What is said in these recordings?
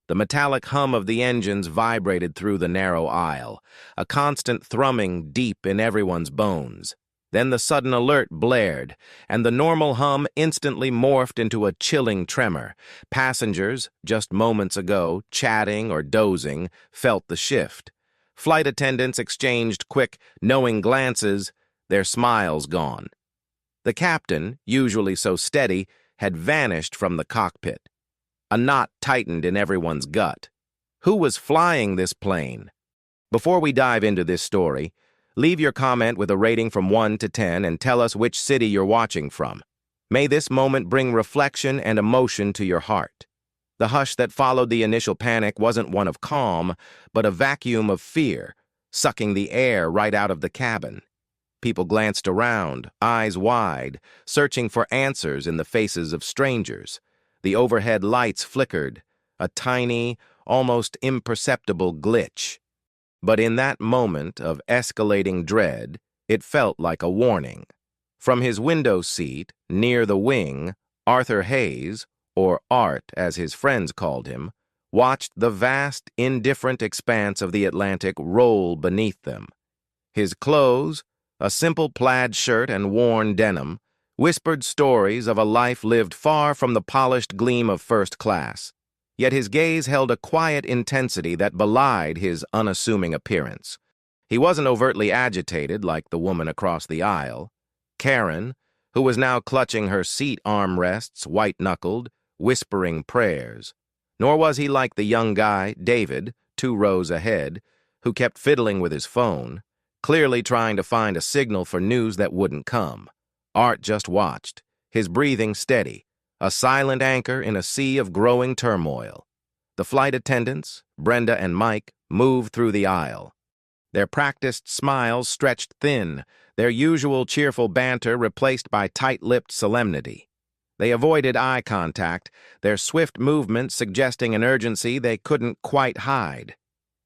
The metallic hum of the engines vibrated through the narrow aisle, a constant thrumming deep in everyone's bones. Then the sudden alert blared, and the normal hum instantly morphed into a chilling tremor. Passengers, just moments ago, chatting or dozing, felt the shift. Flight attendants exchanged quick, knowing glances, their smiles gone. The captain, usually so steady, had vanished from the cockpit. A knot tightened in everyone's gut. Who was flying this plane? Before we dive into this story, leave your comment with a rating from 1 to 10 and tell us which city you're watching from. May this moment bring reflection and emotion to your heart. The hush that followed the initial panic wasn't one of calm, but a vacuum of fear, sucking the air right out of the cabin. People glanced around, eyes wide, searching for answers in the faces of strangers. The overhead lights flickered, a tiny, almost imperceptible glitch. But in that moment of escalating dread, it felt like a warning. From his window seat, near the wing, Arthur Hayes, or Art as his friends called him, watched the vast, indifferent expanse of the Atlantic roll beneath them. His clothes, a simple plaid shirt and worn denim, whispered stories of a life lived far from the polished gleam of first class. Yet his gaze held a quiet intensity that belied his unassuming appearance. He wasn't overtly agitated like the woman across the aisle. Karen, who was now clutching her seat armrests, white-knuckled, whispering prayers. Nor was he like the young guy, David, 2 rows ahead, who kept fiddling with his phone, clearly trying to find a signal for news that wouldn't come. Art just watched, his breathing steady, a silent anchor in a sea of growing turmoil. The flight attendants, Brenda and Mike, moved through the aisle. Their practiced smiles stretched thin, their usual cheerful banter replaced by tight-lipped solemnity. They avoided eye contact, their swift movements suggesting an urgency they couldn't quite hide.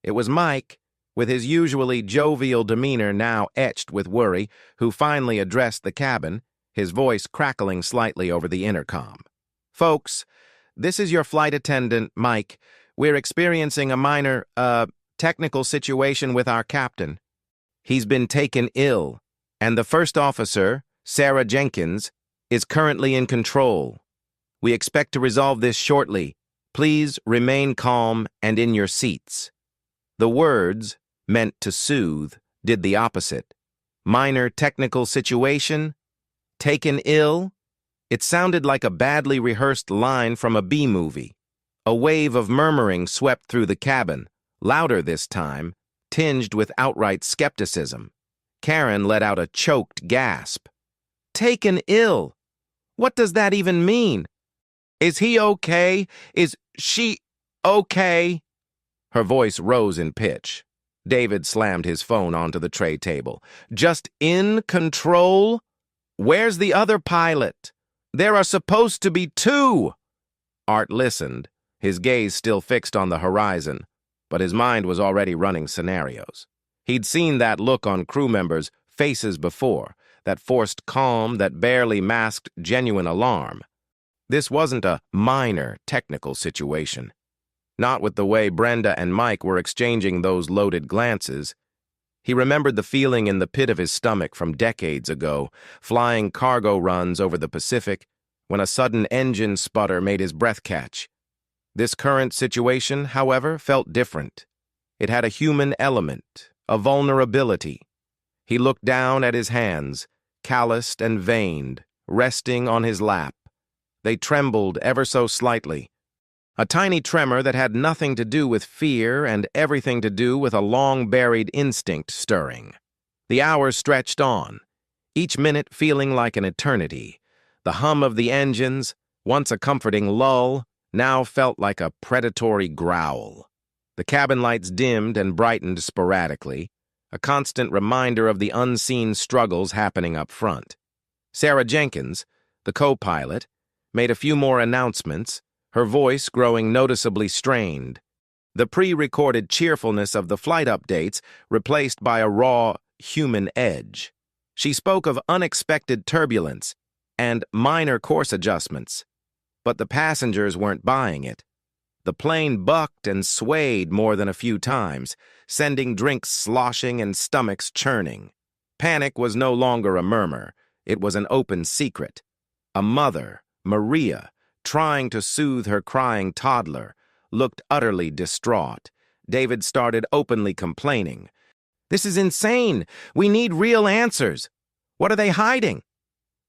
It was Mike, with his usually jovial demeanor now etched with worry, who finally addressed the cabin, his voice crackling slightly over the intercom. "Folks, this is your flight attendant, Mike. We're experiencing a minor, technical situation with our captain. He's been taken ill, and the first officer, Sarah Jenkins, is currently in control. We expect to resolve this shortly. Please remain calm and in your seats." The words, meant to soothe, did the opposite. Minor technical situation? Taken ill? It sounded like a badly rehearsed line from a B-movie. A wave of murmuring swept through the cabin, louder this time, tinged with outright skepticism. Karen let out a choked gasp. "Taken ill? What does that even mean? Is he okay? Is she okay?" Her voice rose in pitch. David slammed his phone onto the tray table. "Just in control? Where's the other pilot? There are supposed to be 2. Art listened, his gaze still fixed on the horizon, but his mind was already running scenarios. He'd seen that look on crew members' faces before, that forced calm that barely masked genuine alarm. This wasn't a minor technical situation. Not with the way Brenda and Mike were exchanging those loaded glances. He remembered the feeling in the pit of his stomach from decades ago, flying cargo runs over the Pacific, when a sudden engine sputter made his breath catch. This current situation, however, felt different. It had a human element, a vulnerability. He looked down at his hands, calloused and veined, resting on his lap. They trembled ever so slightly. A tiny tremor that had nothing to do with fear and everything to do with a long-buried instinct stirring. The hours stretched on, each minute feeling like an eternity. The hum of the engines, once a comforting lull, now felt like a predatory growl. The cabin lights dimmed and brightened sporadically, a constant reminder of the unseen struggles happening up front. Sarah Jenkins, the co-pilot, made a few more announcements, her voice growing noticeably strained. The pre-recorded cheerfulness of the flight updates replaced by a raw, human edge. She spoke of unexpected turbulence and minor course adjustments, but the passengers weren't buying it. The plane bucked and swayed more than a few times, sending drinks sloshing and stomachs churning. Panic was no longer a murmur. It was an open secret. A mother, Maria, trying to soothe her crying toddler, looked utterly distraught. David started openly complaining. "This is insane! We need real answers! What are they hiding?"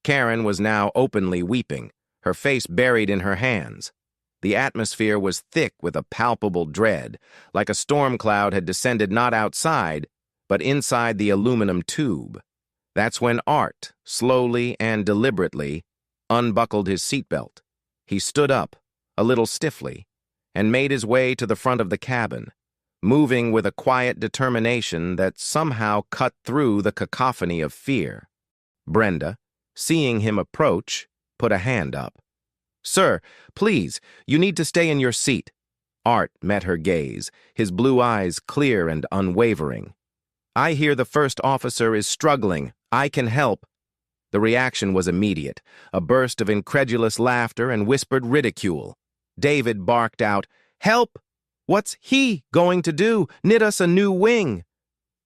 Karen was now openly weeping, her face buried in her hands. The atmosphere was thick with a palpable dread, like a storm cloud had descended not outside, but inside the aluminum tube. That's when Art, slowly and deliberately, unbuckled his seatbelt. He stood up, a little stiffly, and made his way to the front of the cabin, moving with a quiet determination that somehow cut through the cacophony of fear. Brenda, seeing him approach, put a hand up. "Sir, please, you need to stay in your seat." Art met her gaze, his blue eyes clear and unwavering. "I hear the first officer is struggling. I can help." The reaction was immediate, a burst of incredulous laughter and whispered ridicule. David barked out, "Help! What's he going to do? Knit us a new wing?"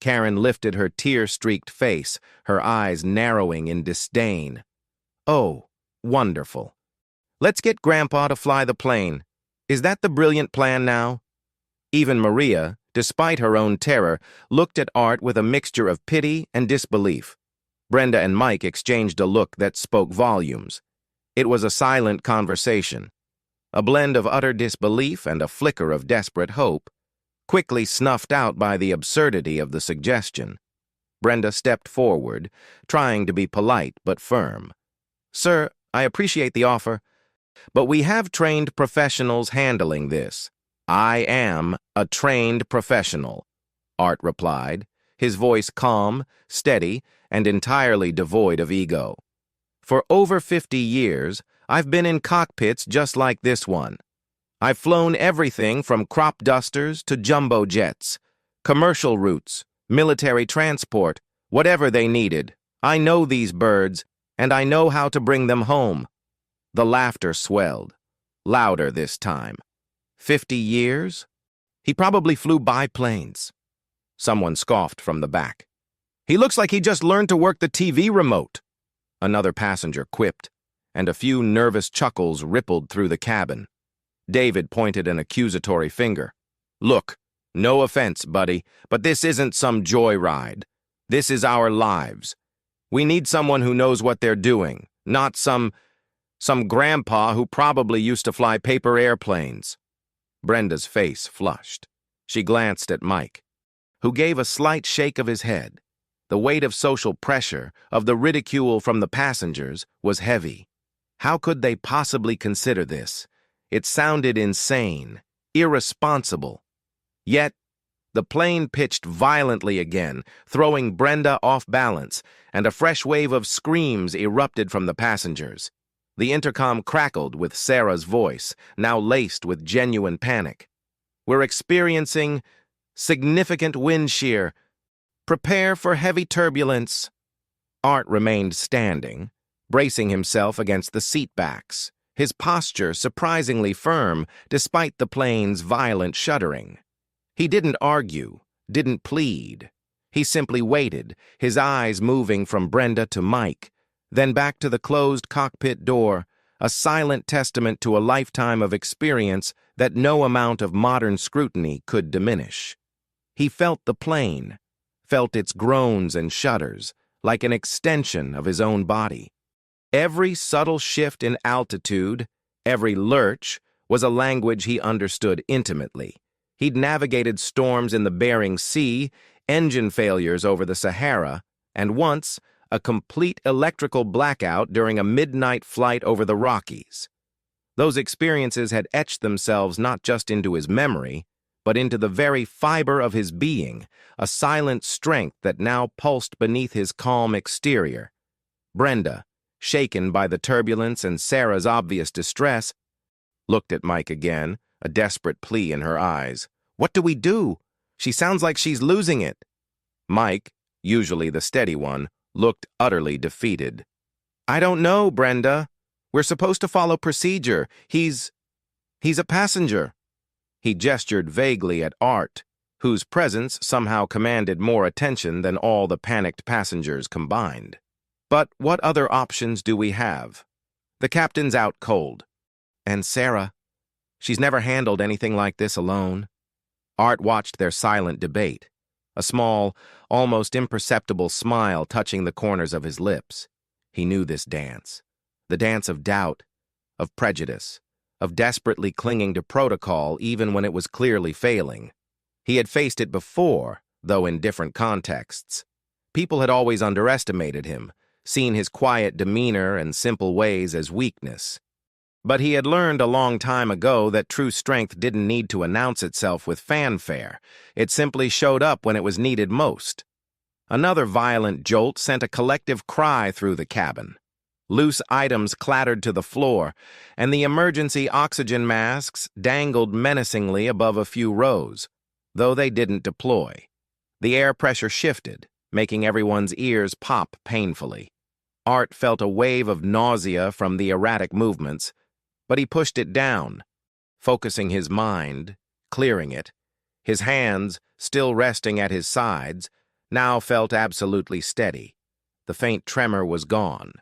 Karen lifted her tear-streaked face, her eyes narrowing in disdain. "Oh, wonderful. Let's get Grandpa to fly the plane. Is that the brilliant plan now?" Even Maria, despite her own terror, looked at Art with a mixture of pity and disbelief. Brenda and Mike exchanged a look that spoke volumes. It was a silent conversation, a blend of utter disbelief and a flicker of desperate hope, quickly snuffed out by the absurdity of the suggestion. Brenda stepped forward, trying to be polite but firm. "Sir, I appreciate the offer, but we have trained professionals handling this." "I am a trained professional," Art replied, his voice calm, steady, and entirely devoid of ego. "For over 50 years, I've been in cockpits just like this one. I've flown everything from crop dusters to jumbo jets, commercial routes, military transport, whatever they needed. I know these birds, and I know how to bring them home." The laughter swelled, louder this time. 50 years? He probably flew biplanes. Someone scoffed from the back. "He looks like he just learned to work the TV remote," another passenger quipped, and a few nervous chuckles rippled through the cabin. David pointed an accusatory finger. "Look, no offense, buddy, but this isn't some joyride. This is our lives. We need someone who knows what they're doing, not some grandpa who probably used to fly paper airplanes." Brenda's face flushed. She glanced at Mike, who gave a slight shake of his head. The weight of social pressure, of the ridicule from the passengers, was heavy. How could they possibly consider this? It sounded insane, irresponsible. Yet, the plane pitched violently again, throwing Brenda off balance, and a fresh wave of screams erupted from the passengers. The intercom crackled with Sarah's voice, now laced with genuine panic. "We're experiencing significant wind shear. Prepare for heavy turbulence." Art remained standing, bracing himself against the seat backs, his posture surprisingly firm despite the plane's violent shuddering. He didn't argue, didn't plead. He simply waited, his eyes moving from Brenda to Mike, then back to the closed cockpit door, a silent testament to a lifetime of experience that no amount of modern scrutiny could diminish. He felt the plane, felt its groans and shudders, like an extension of his own body. Every subtle shift in altitude, every lurch, was a language he understood intimately. He'd navigated storms in the Bering Sea, engine failures over the Sahara, and once, a complete electrical blackout during a midnight flight over the Rockies. Those experiences had etched themselves not just into his memory, but into the very fiber of his being, a silent strength that now pulsed beneath his calm exterior. Brenda, shaken by the turbulence and Sarah's obvious distress, looked at Mike again, a desperate plea in her eyes. "What do we do? She sounds like she's losing it." Mike, usually the steady one, looked utterly defeated. "I don't know, Brenda. We're supposed to follow procedure. He's a passenger." He gestured vaguely at Art, whose presence somehow commanded more attention than all the panicked passengers combined. But what other options do we have? The captain's out cold. And Sarah, she's never handled anything like this alone. Art watched their silent debate, a small, almost imperceptible smile touching the corners of his lips. He knew this dance. The dance of doubt, of prejudice, of desperately clinging to protocol even when it was clearly failing. He had faced it before, though in different contexts. People had always underestimated him, seen his quiet demeanor and simple ways as weakness. But he had learned a long time ago that true strength didn't need to announce itself with fanfare. It simply showed up when it was needed most. Another violent jolt sent a collective cry through the cabin. Loose items clattered to the floor, and the emergency oxygen masks dangled menacingly above a few rows, though they didn't deploy. The air pressure shifted, making everyone's ears pop painfully. Art felt a wave of nausea from the erratic movements, but he pushed it down, focusing his mind, clearing it. His hands, still resting at his sides, now felt absolutely steady. The faint tremor was gone,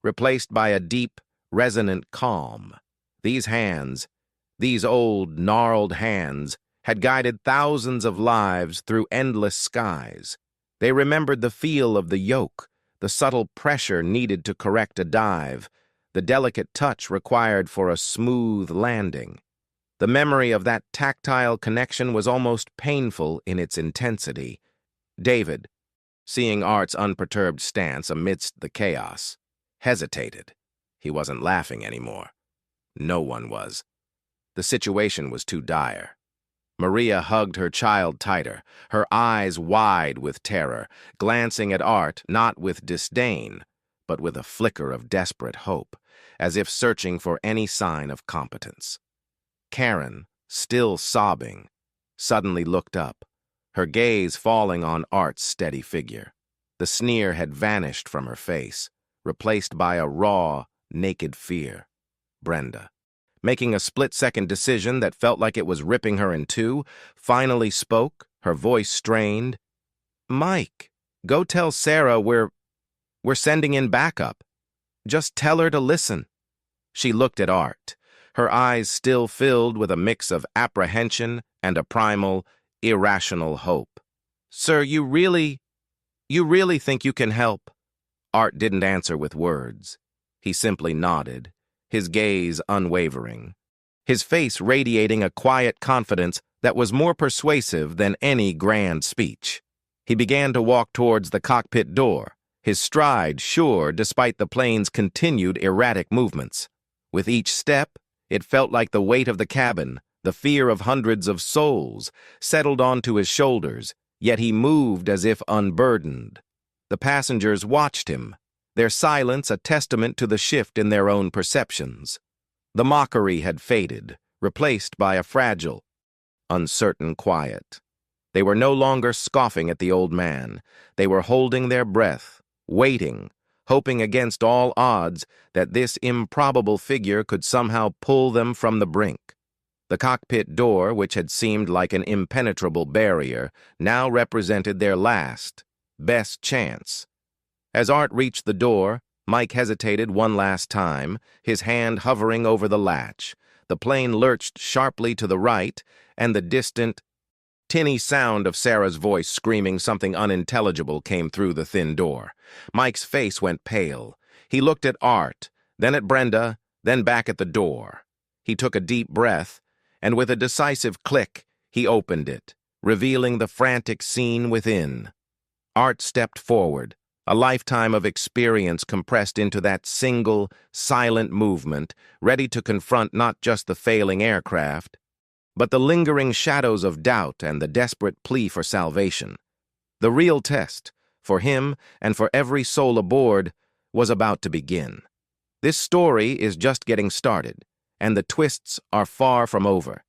replaced by a deep, resonant calm. These hands, these old, gnarled hands, had guided thousands of lives through endless skies. They remembered the feel of the yoke, the subtle pressure needed to correct a dive, the delicate touch required for a smooth landing. The memory of that tactile connection was almost painful in its intensity. David, seeing Art's unperturbed stance amidst the chaos, hesitated. He wasn't laughing anymore. No one was. The situation was too dire. Maria hugged her child tighter, her eyes wide with terror, glancing at Art not with disdain, but with a flicker of desperate hope, as if searching for any sign of competence. Karen, still sobbing, suddenly looked up, her gaze falling on Art's steady figure. The sneer had vanished from her face, replaced by a raw, naked fear. Brenda, making a split-second decision that felt like it was ripping her in two, finally spoke, her voice strained. "Mike, go tell Sarah we're sending in backup. Just tell her to listen." She looked at Art, her eyes still filled with a mix of apprehension and a primal, irrational hope. "Sir, you really think you can help?" Art didn't answer with words. He simply nodded, his gaze unwavering, his face radiating a quiet confidence that was more persuasive than any grand speech. He began to walk towards the cockpit door, his stride sure despite the plane's continued erratic movements. With each step, it felt like the weight of the cabin, the fear of hundreds of souls, settled onto his shoulders, yet he moved as if unburdened. The passengers watched him, their silence a testament to the shift in their own perceptions. The mockery had faded, replaced by a fragile, uncertain quiet. They were no longer scoffing at the old man. They were holding their breath, waiting, hoping against all odds that this improbable figure could somehow pull them from the brink. The cockpit door, which had seemed like an impenetrable barrier, now represented their last, best chance. As Art reached the door, Mike hesitated one last time, his hand hovering over the latch. The plane lurched sharply to the right, and the distant, tinny sound of Sarah's voice screaming something unintelligible came through the thin door. Mike's face went pale. He looked at Art, then at Brenda, then back at the door. He took a deep breath, and with a decisive click, he opened it, revealing the frantic scene within. Art stepped forward, a lifetime of experience compressed into that single, silent movement, ready to confront not just the failing aircraft, but the lingering shadows of doubt and the desperate plea for salvation. The real test, for him and for every soul aboard, was about to begin. This story is just getting started, and the twists are far from over.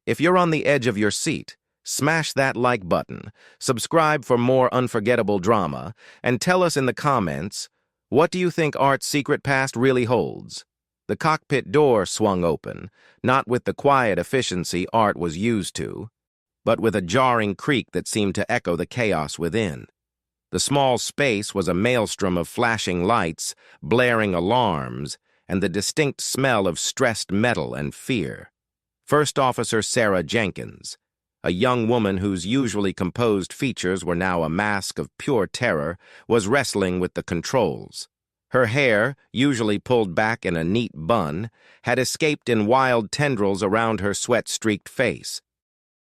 If you're on the edge of your seat, smash that like button, subscribe for more unforgettable drama, and tell us in the comments, what do you think Art's secret past really holds? The cockpit door swung open, not with the quiet efficiency Art was used to, but with a jarring creak that seemed to echo the chaos within. The small space was a maelstrom of flashing lights, blaring alarms, and the distinct smell of stressed metal and fear. First Officer Sarah Jenkins, a young woman whose usually composed features were now a mask of pure terror, was wrestling with the controls. Her hair, usually pulled back in a neat bun, had escaped in wild tendrils around her sweat-streaked face.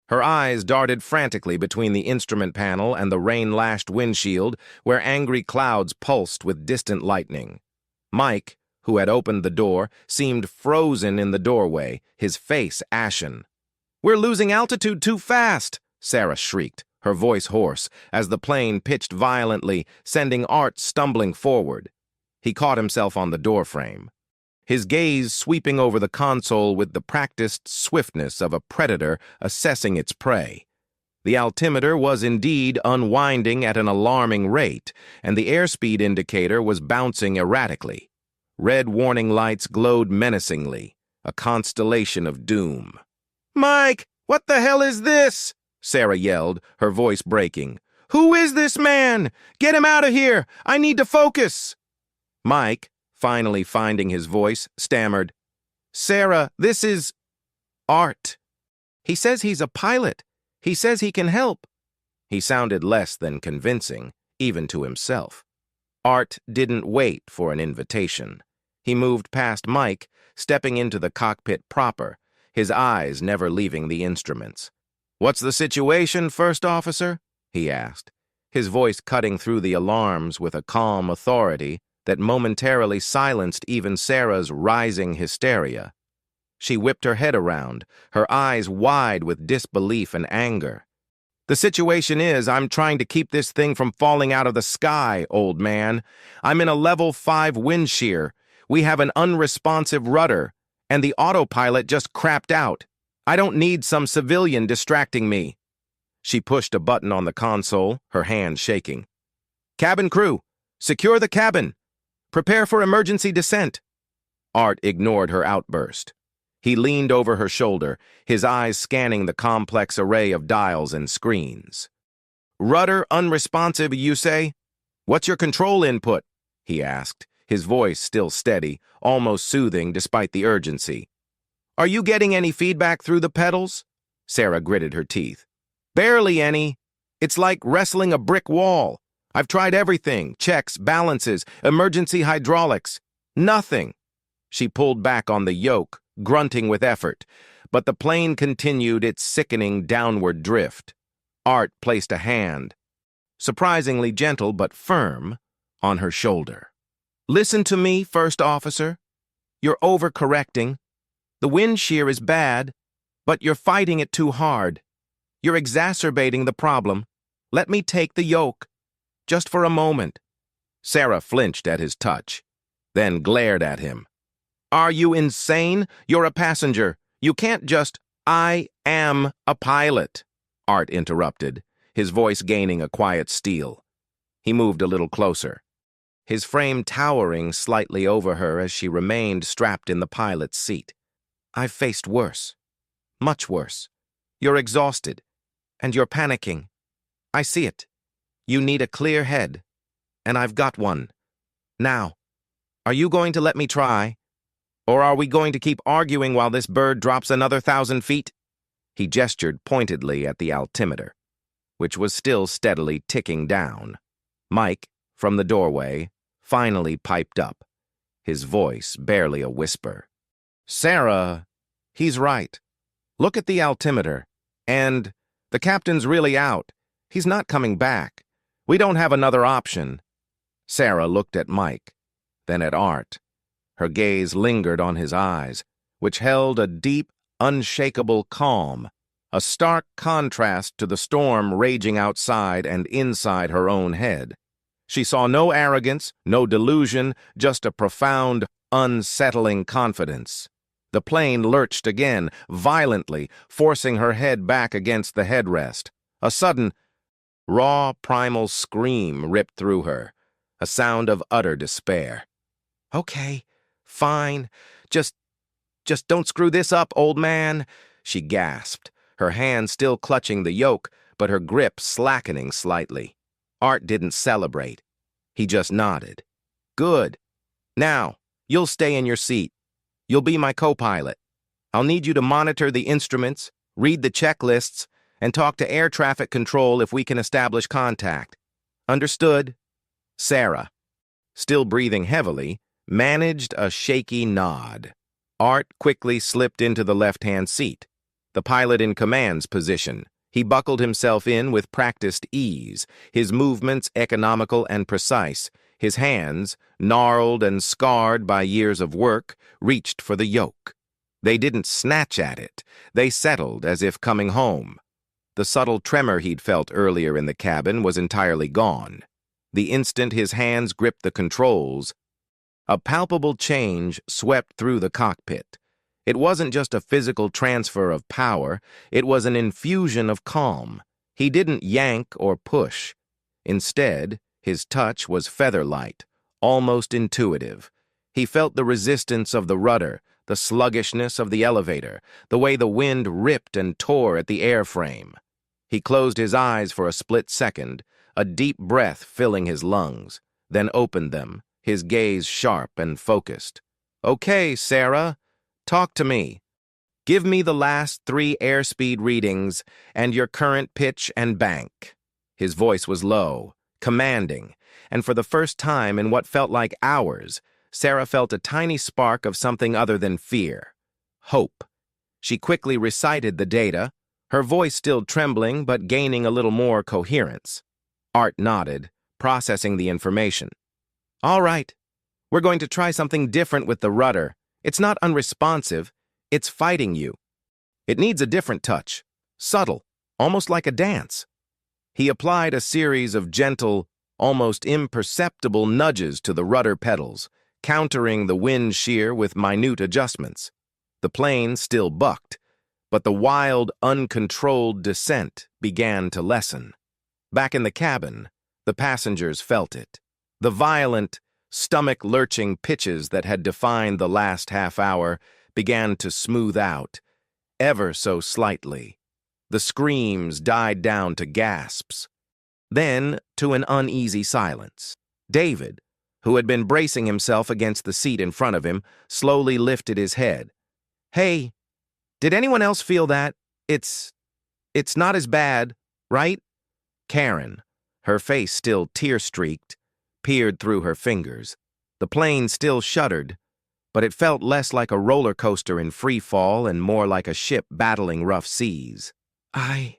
Her eyes darted frantically between the instrument panel and the rain-lashed windshield, where angry clouds pulsed with distant lightning. Mike, who had opened the door, seemed frozen in the doorway, his face ashen. "We're losing altitude too fast!" Sarah shrieked, her voice hoarse, as the plane pitched violently, sending Art stumbling forward. He caught himself on the doorframe, his gaze sweeping over the console with the practiced swiftness of a predator assessing its prey. The altimeter was indeed unwinding at an alarming rate, and the airspeed indicator was bouncing erratically. Red warning lights glowed menacingly, a constellation of doom. "Mike, what the hell is this?" Sarah yelled, her voice breaking. "Who is this man? Get him out of here! I need to focus!" Mike, finally finding his voice, stammered, "Sarah, this is Art. He says he's a pilot. He says he can help." He sounded less than convincing, even to himself. Art didn't wait for an invitation. He moved past Mike, stepping into the cockpit proper, his eyes never leaving the instruments. "What's the situation, First Officer?" he asked, his voice cutting through the alarms with a calm authority that momentarily silenced even Sarah's rising hysteria. She whipped her head around, her eyes wide with disbelief and anger. "The situation is, I'm trying to keep this thing from falling out of the sky, old man. I'm in a level 5 wind shear. We have an unresponsive rudder, and the autopilot just crapped out. I don't need some civilian distracting me." She pushed a button on the console, her hand shaking. "Cabin crew, secure the cabin. Prepare for emergency descent." Art ignored her outburst. He leaned over her shoulder, his eyes scanning the complex array of dials and screens. "Rudder unresponsive, you say? What's your control input?" he asked, his voice still steady, almost soothing despite the urgency. "Are you getting any feedback through the pedals?" Sarah gritted her teeth. "Barely any. It's like wrestling a brick wall. I've tried everything, checks, balances, emergency hydraulics. Nothing." She pulled back on the yoke, grunting with effort, but the plane continued its sickening downward drift. Art placed a hand, surprisingly gentle but firm, on her shoulder. "Listen to me, First Officer. You're overcorrecting. The wind shear is bad, but you're fighting it too hard. You're exacerbating the problem. Let me take the yoke. Just for a moment." Sarah flinched at his touch, then glared at him. "Are you insane? You're a passenger. You can't just—" "I am a pilot," Art interrupted, his voice gaining a quiet steel. He moved a little closer, his frame towering slightly over her as she remained strapped in the pilot's seat. "I've faced worse. Much worse. You're exhausted, and you're panicking. I see it. You need a clear head, and I've got one. Now, are you going to let me try? Or are we going to keep arguing while this bird drops another 1,000 feet? He gestured pointedly at the altimeter, which was still steadily ticking down. Mike, from the doorway, finally piped up, his voice barely a whisper. "Sarah, he's right. Look at the altimeter. And the captain's really out. He's not coming back. We don't have another option." Sarah looked at Mike, then at Art. Her gaze lingered on his eyes, which held a deep, unshakable calm, a stark contrast to the storm raging outside and inside her own head. She saw no arrogance, no delusion, just a profound, unsettling confidence. The plane lurched again, violently, forcing her head back against the headrest. A sudden, raw, primal scream ripped through her, a sound of utter despair. "Okay, fine. Just, just don't screw this up, old man, she gasped, her hand still clutching the yoke, but her grip slackening slightly. Art didn't celebrate. He just nodded. Good. Now, you'll stay in your seat. You'll be my co-pilot. I'll need you to monitor the instruments, read the checklists, and talk to air traffic control if we can establish contact. Understood? Sarah, still breathing heavily, managed a shaky nod. Art quickly slipped into the left-hand seat, the pilot in command's position. He buckled himself in with practiced ease, his movements economical and precise. His hands, gnarled and scarred by years of work, reached for the yoke. They didn't snatch at it. They settled as if coming home. The subtle tremor he'd felt earlier in the cabin was entirely gone. The instant his hands gripped the controls, a palpable change swept through the cockpit. It wasn't just a physical transfer of power, it was an infusion of calm. He didn't yank or push. Instead, his touch was feather-light, almost intuitive. He felt the resistance of the rudder, the sluggishness of the elevator, the way the wind ripped and tore at the airframe. He closed his eyes for a split second, a deep breath filling his lungs, then opened them, his gaze sharp and focused. Okay, Sarah. Talk to me. Give me the last 3 airspeed readings and your current pitch and bank. His voice was low, commanding, and for the first time in what felt like hours, Sarah felt a tiny spark of something other than fear. Hope. She quickly recited the data, her voice still trembling but gaining a little more coherence. Art nodded, processing the information. All right. We're going to try something different with the rudder. It's not unresponsive, it's fighting you. It needs a different touch, subtle, almost like a dance. He applied a series of gentle, almost imperceptible nudges to the rudder pedals, countering the wind shear with minute adjustments. The plane still bucked, but the wild, uncontrolled descent began to lessen. Back in the cabin, the passengers felt it. The violent, stomach-lurching pitches that had defined the last half hour began to smooth out, ever so slightly. The screams died down to gasps, then to an uneasy silence. David, who had been bracing himself against the seat in front of him, slowly lifted his head. Hey, did anyone else feel that? It's not as bad, right? Karen, her face still tear-streaked, peered through her fingers. The plane still shuddered, but it felt less like a roller coaster in free fall and more like a ship battling rough seas. I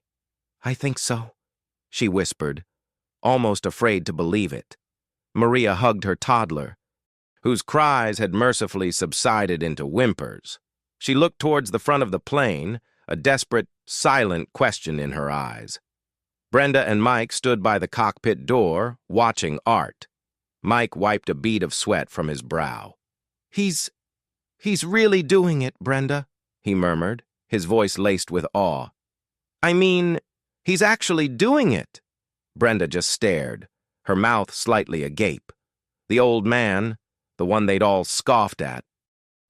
think so, she whispered, almost afraid to believe it. Maria hugged her toddler, whose cries had mercifully subsided into whimpers. She looked towards the front of the plane, a desperate, silent question in her eyes. Brenda and Mike stood by the cockpit door, watching Art. Mike wiped a bead of sweat from his brow. He's really doing it, Brenda, he murmured, his voice laced with awe. I mean, he's actually doing it. Brenda just stared, her mouth slightly agape. The old man, the one they'd all scoffed at,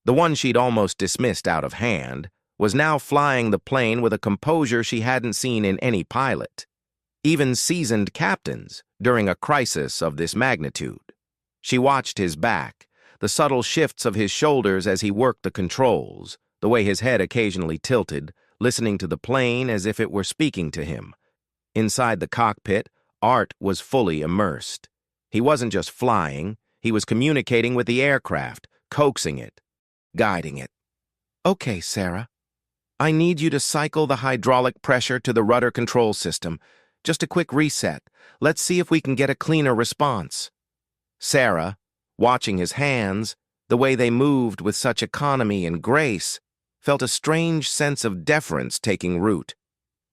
the one she'd almost dismissed out of hand, was now flying the plane with a composure she hadn't seen in any pilot. Even seasoned captains, during a crisis of this magnitude. She watched his back, the subtle shifts of his shoulders as he worked the controls, the way his head occasionally tilted, listening to the plane as if it were speaking to him. Inside the cockpit, Art was fully immersed. He wasn't just flying, he was communicating with the aircraft, coaxing it, guiding it. Okay, Sarah. I need you to cycle the hydraulic pressure to the rudder control system. Just a quick reset. Let's see if we can get a cleaner response. Sarah, watching his hands, the way they moved with such economy and grace, felt a strange sense of deference taking root.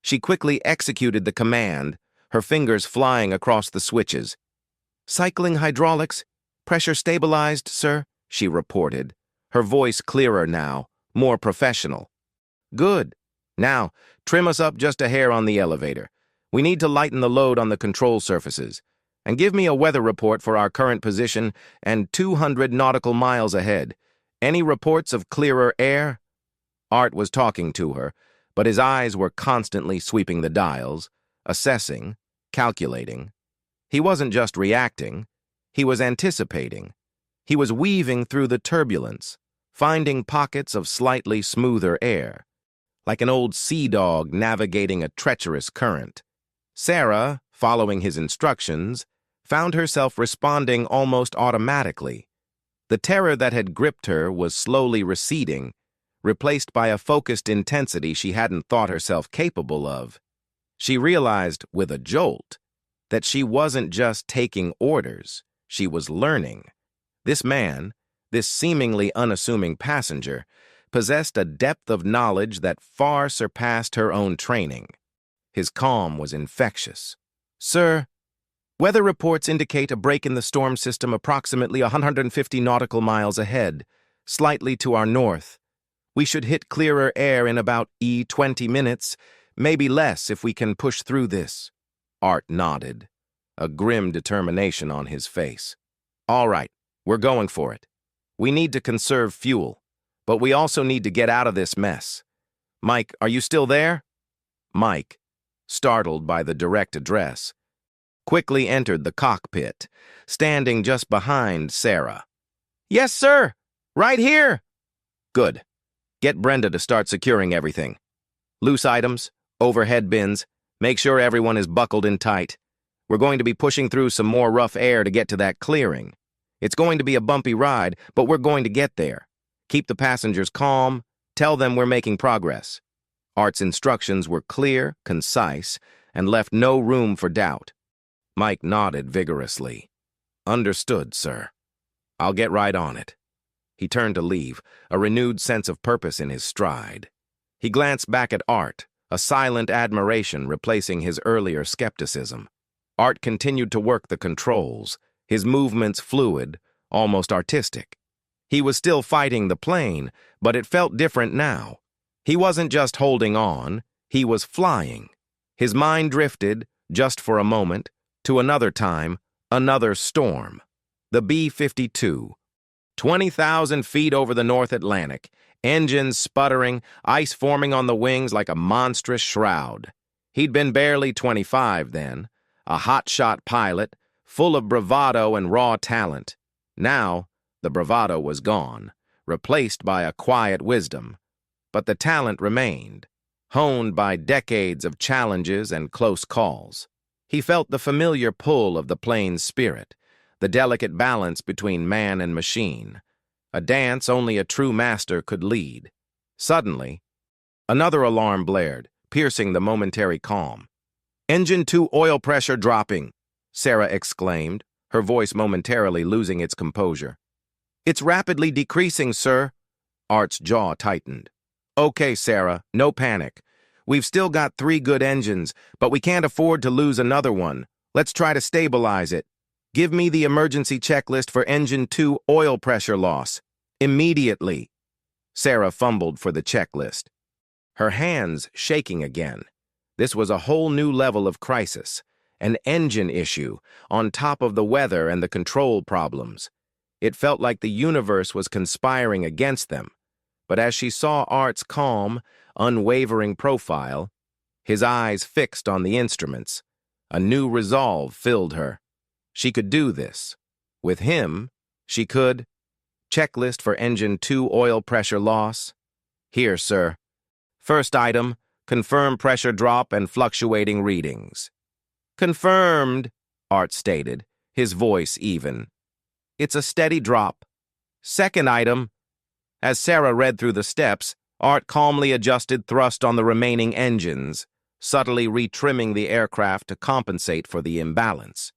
She quickly executed the command, her fingers flying across the switches. Cycling hydraulics, pressure stabilized, sir, she reported, her voice clearer now, more professional. Good. Now, trim us up just a hair on the elevator. We need to lighten the load on the control surfaces. And give me a weather report for our current position and 200 nautical miles ahead. Any reports of clearer air? Art was talking to her, but his eyes were constantly sweeping the dials, assessing, calculating. He wasn't just reacting, he was anticipating. He was weaving through the turbulence, finding pockets of slightly smoother air, like an old sea dog navigating a treacherous current. Sarah, following his instructions, found herself responding almost automatically. The terror that had gripped her was slowly receding, replaced by a focused intensity she hadn't thought herself capable of. She realized, with a jolt, that she wasn't just taking orders, she was learning. This man, this seemingly unassuming passenger, possessed a depth of knowledge that far surpassed her own training. His calm was infectious. "Sir, weather reports indicate a break in the storm system approximately 150 nautical miles ahead, slightly to our north. We should hit clearer air in about 20 minutes, maybe less if we can push through this." Art nodded, a grim determination on his face. "All right, we're going for it. We need to conserve fuel, but we also need to get out of this mess. Mike, are you still there?" Mike, startled by the direct address, quickly entered the cockpit, standing just behind Sarah. "Yes, sir. Right here." "Good. Get Brenda to start securing everything. Loose items, overhead bins, make sure everyone is buckled in tight. We're going to be pushing through some more rough air to get to that clearing. It's going to be a bumpy ride, but we're going to get there. Keep the passengers calm. Tell them we're making progress." Art's instructions were clear, concise, and left no room for doubt. Mike nodded vigorously. "Understood, sir. I'll get right on it." He turned to leave, a renewed sense of purpose in his stride. He glanced back at Art, a silent admiration replacing his earlier skepticism. Art continued to work the controls, his movements fluid, almost artistic. He was still fighting the plane, but it felt different now. He wasn't just holding on, he was flying. His mind drifted, just for a moment, to another time, another storm. The B-52. 20,000 feet over the North Atlantic, engines sputtering, ice forming on the wings like a monstrous shroud. He'd been barely 25 then, a hotshot pilot, full of bravado and raw talent. Now, the bravado was gone, replaced by a quiet wisdom. But the talent remained, honed by decades of challenges and close calls. He felt the familiar pull of the plane's spirit, the delicate balance between man and machine, a dance only a true master could lead. Suddenly, another alarm blared, piercing the momentary calm. "Engine 2 oil pressure dropping," Sarah exclaimed, her voice momentarily losing its composure. "It's rapidly decreasing, sir." Art's jaw tightened. "Okay, Sarah, no panic. We've still got 3 good engines, but we can't afford to lose another one. Let's try to stabilize it. Give me the emergency checklist for Engine 2 oil pressure loss. Immediately." Sarah fumbled for the checklist, her hands shaking again. This was a whole new level of crisis, an engine issue, on top of the weather and the control problems. It felt like the universe was conspiring against them. But as she saw Art's calm, unwavering profile, his eyes fixed on the instruments, a new resolve filled her. She could do this. With him, she could. Checklist for Engine 2 oil pressure loss. Here, sir. First item, confirm pressure drop and fluctuating readings. Confirmed, Art stated, his voice even. It's a steady drop. Second item. As Sarah read through the steps, Art calmly adjusted thrust on the remaining engines, subtly retrimming the aircraft to compensate for the imbalance.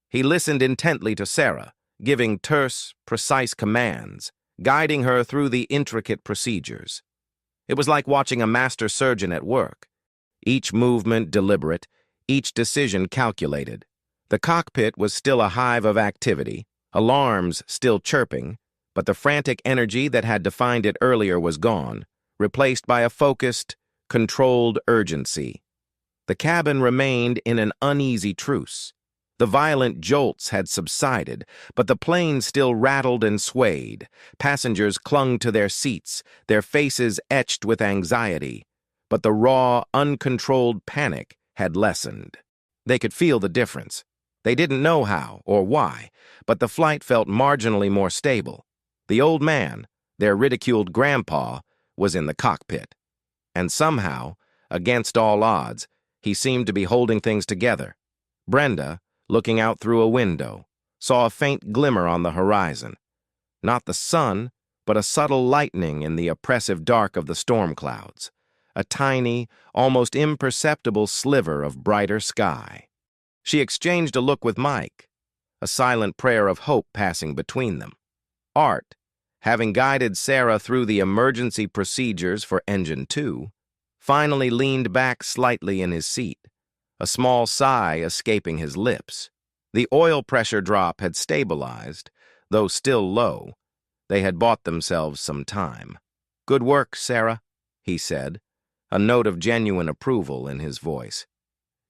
He listened intently to Sarah, giving terse, precise commands, guiding her through the intricate procedures. It was like watching a master surgeon at work, each movement deliberate, each decision calculated. The cockpit was still a hive of activity, alarms still chirping, but the frantic energy that had defined it earlier was gone, replaced by a focused, controlled urgency. The cabin remained in an uneasy truce, The violent jolts had subsided, but the plane still rattled and swayed. Passengers clung to their seats, their faces etched with anxiety. But the raw, uncontrolled panic had lessened. They could feel the difference. They didn't know how or why, but the flight felt marginally more stable. The old man, their ridiculed grandpa, was in the cockpit. And somehow, against all odds, he seemed to be holding things together. Brenda, looking out through a window, saw a faint glimmer on the horizon. Not the sun, but a subtle lightening in the oppressive dark of the storm clouds. A tiny, almost imperceptible sliver of brighter sky. She exchanged a look with Mike, a silent prayer of hope passing between them. Art, having guided Sarah through the emergency procedures for Engine 2, finally leaned back slightly in his seat, a small sigh escaping his lips. The oil pressure drop had stabilized, though still low. They had bought themselves some time. "Good work, Sarah," he said, a note of genuine approval in his voice.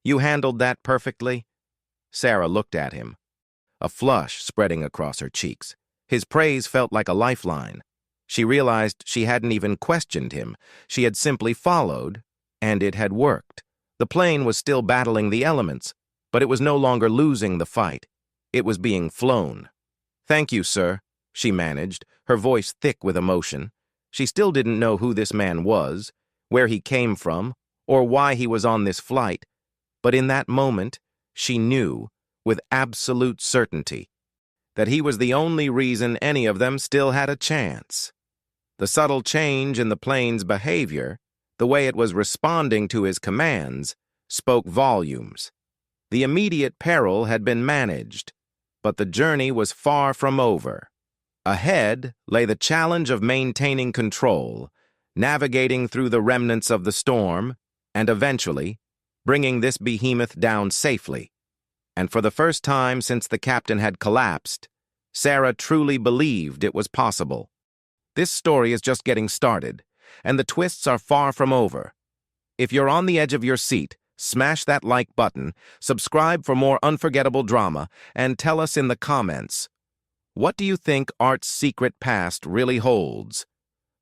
"You handled that perfectly?" Sarah looked at him, a flush spreading across her cheeks. His praise felt like a lifeline. She realized she hadn't even questioned him. She had simply followed, and it had worked. The plane was still battling the elements, but it was no longer losing the fight. It was being flown. "Thank you, sir," she managed, her voice thick with emotion. She still didn't know who this man was, where he came from, or why he was on this flight, but in that moment, she knew, with absolute certainty, that he was the only reason any of them still had a chance. The subtle change in the plane's behavior, the way it was responding to his commands, spoke volumes. The immediate peril had been managed, but the journey was far from over. Ahead lay the challenge of maintaining control, navigating through the remnants of the storm, and eventually bringing this behemoth down safely. And for the first time since the captain had collapsed, Sarah truly believed it was possible. This story is just getting started, and the twists are far from over. If you're on the edge of your seat, smash that like button, subscribe for more unforgettable drama, and tell us in the comments, what do you think Art's secret past really holds?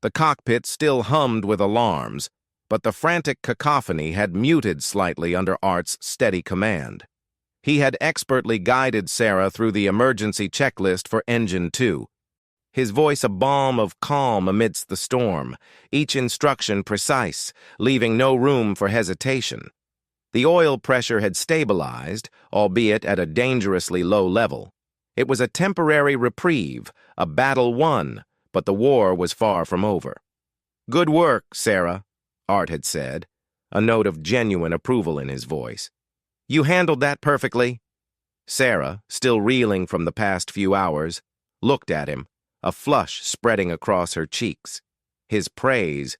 The cockpit still hummed with alarms, but the frantic cacophony had muted slightly under Art's steady command. He had expertly guided Sarah through the emergency checklist for Engine 2. His voice a balm of calm amidst the storm, each instruction precise, leaving no room for hesitation. The oil pressure had stabilized, albeit at a dangerously low level. It was a temporary reprieve, a battle won, but the war was far from over. "Good work, Sarah," Art had said, a note of genuine approval in his voice. "You handled that perfectly." Sarah, still reeling from the past few hours, looked at him, a flush spreading across her cheeks. His praise,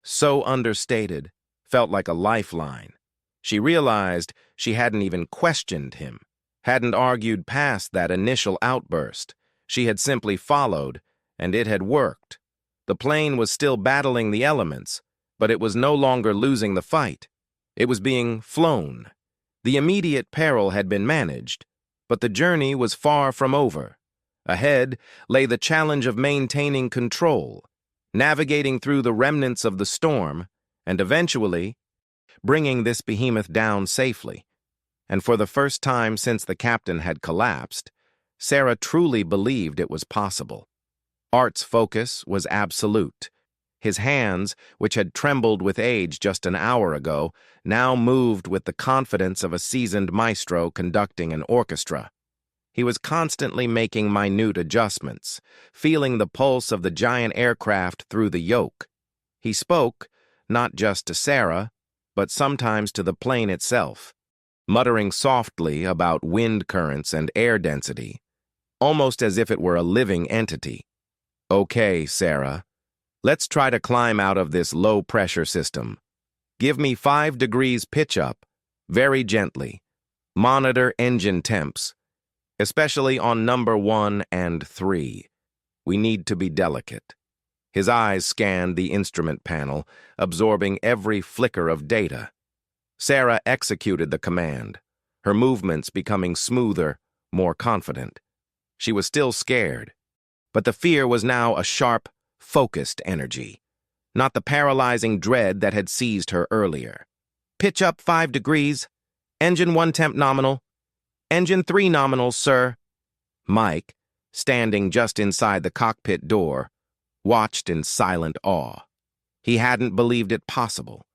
so understated, felt like a lifeline. She realized she hadn't even questioned him, hadn't argued past that initial outburst. She had simply followed, and it had worked. The plane was still battling the elements, but it was no longer losing the fight. It was being flown. The immediate peril had been managed, but the journey was far from over. Ahead lay the challenge of maintaining control, navigating through the remnants of the storm, and eventually bringing this behemoth down safely. And for the first time since the captain had collapsed, Sarah truly believed it was possible. Art's focus was absolute. His hands, which had trembled with age just an hour ago, now moved with the confidence of a seasoned maestro conducting an orchestra. He was constantly making minute adjustments, feeling the pulse of the giant aircraft through the yoke. He spoke, not just to Sarah, but sometimes to the plane itself, muttering softly about wind currents and air density, almost as if it were a living entity. "Okay, Sarah, let's try to climb out of this low-pressure system. Give me 5 degrees pitch up, very gently. Monitor engine temps, especially on number 1 and 3. We need to be delicate." His eyes scanned the instrument panel, absorbing every flicker of data. Sarah executed the command, her movements becoming smoother, more confident. She was still scared, but the fear was now a sharp, focused energy, not the paralyzing dread that had seized her earlier. Pitch up 5 degrees. Engine 1 temp nominal. Engine 3 nominal, sir. Mike, standing just inside the cockpit door, watched in silent awe. He hadn't believed it possible.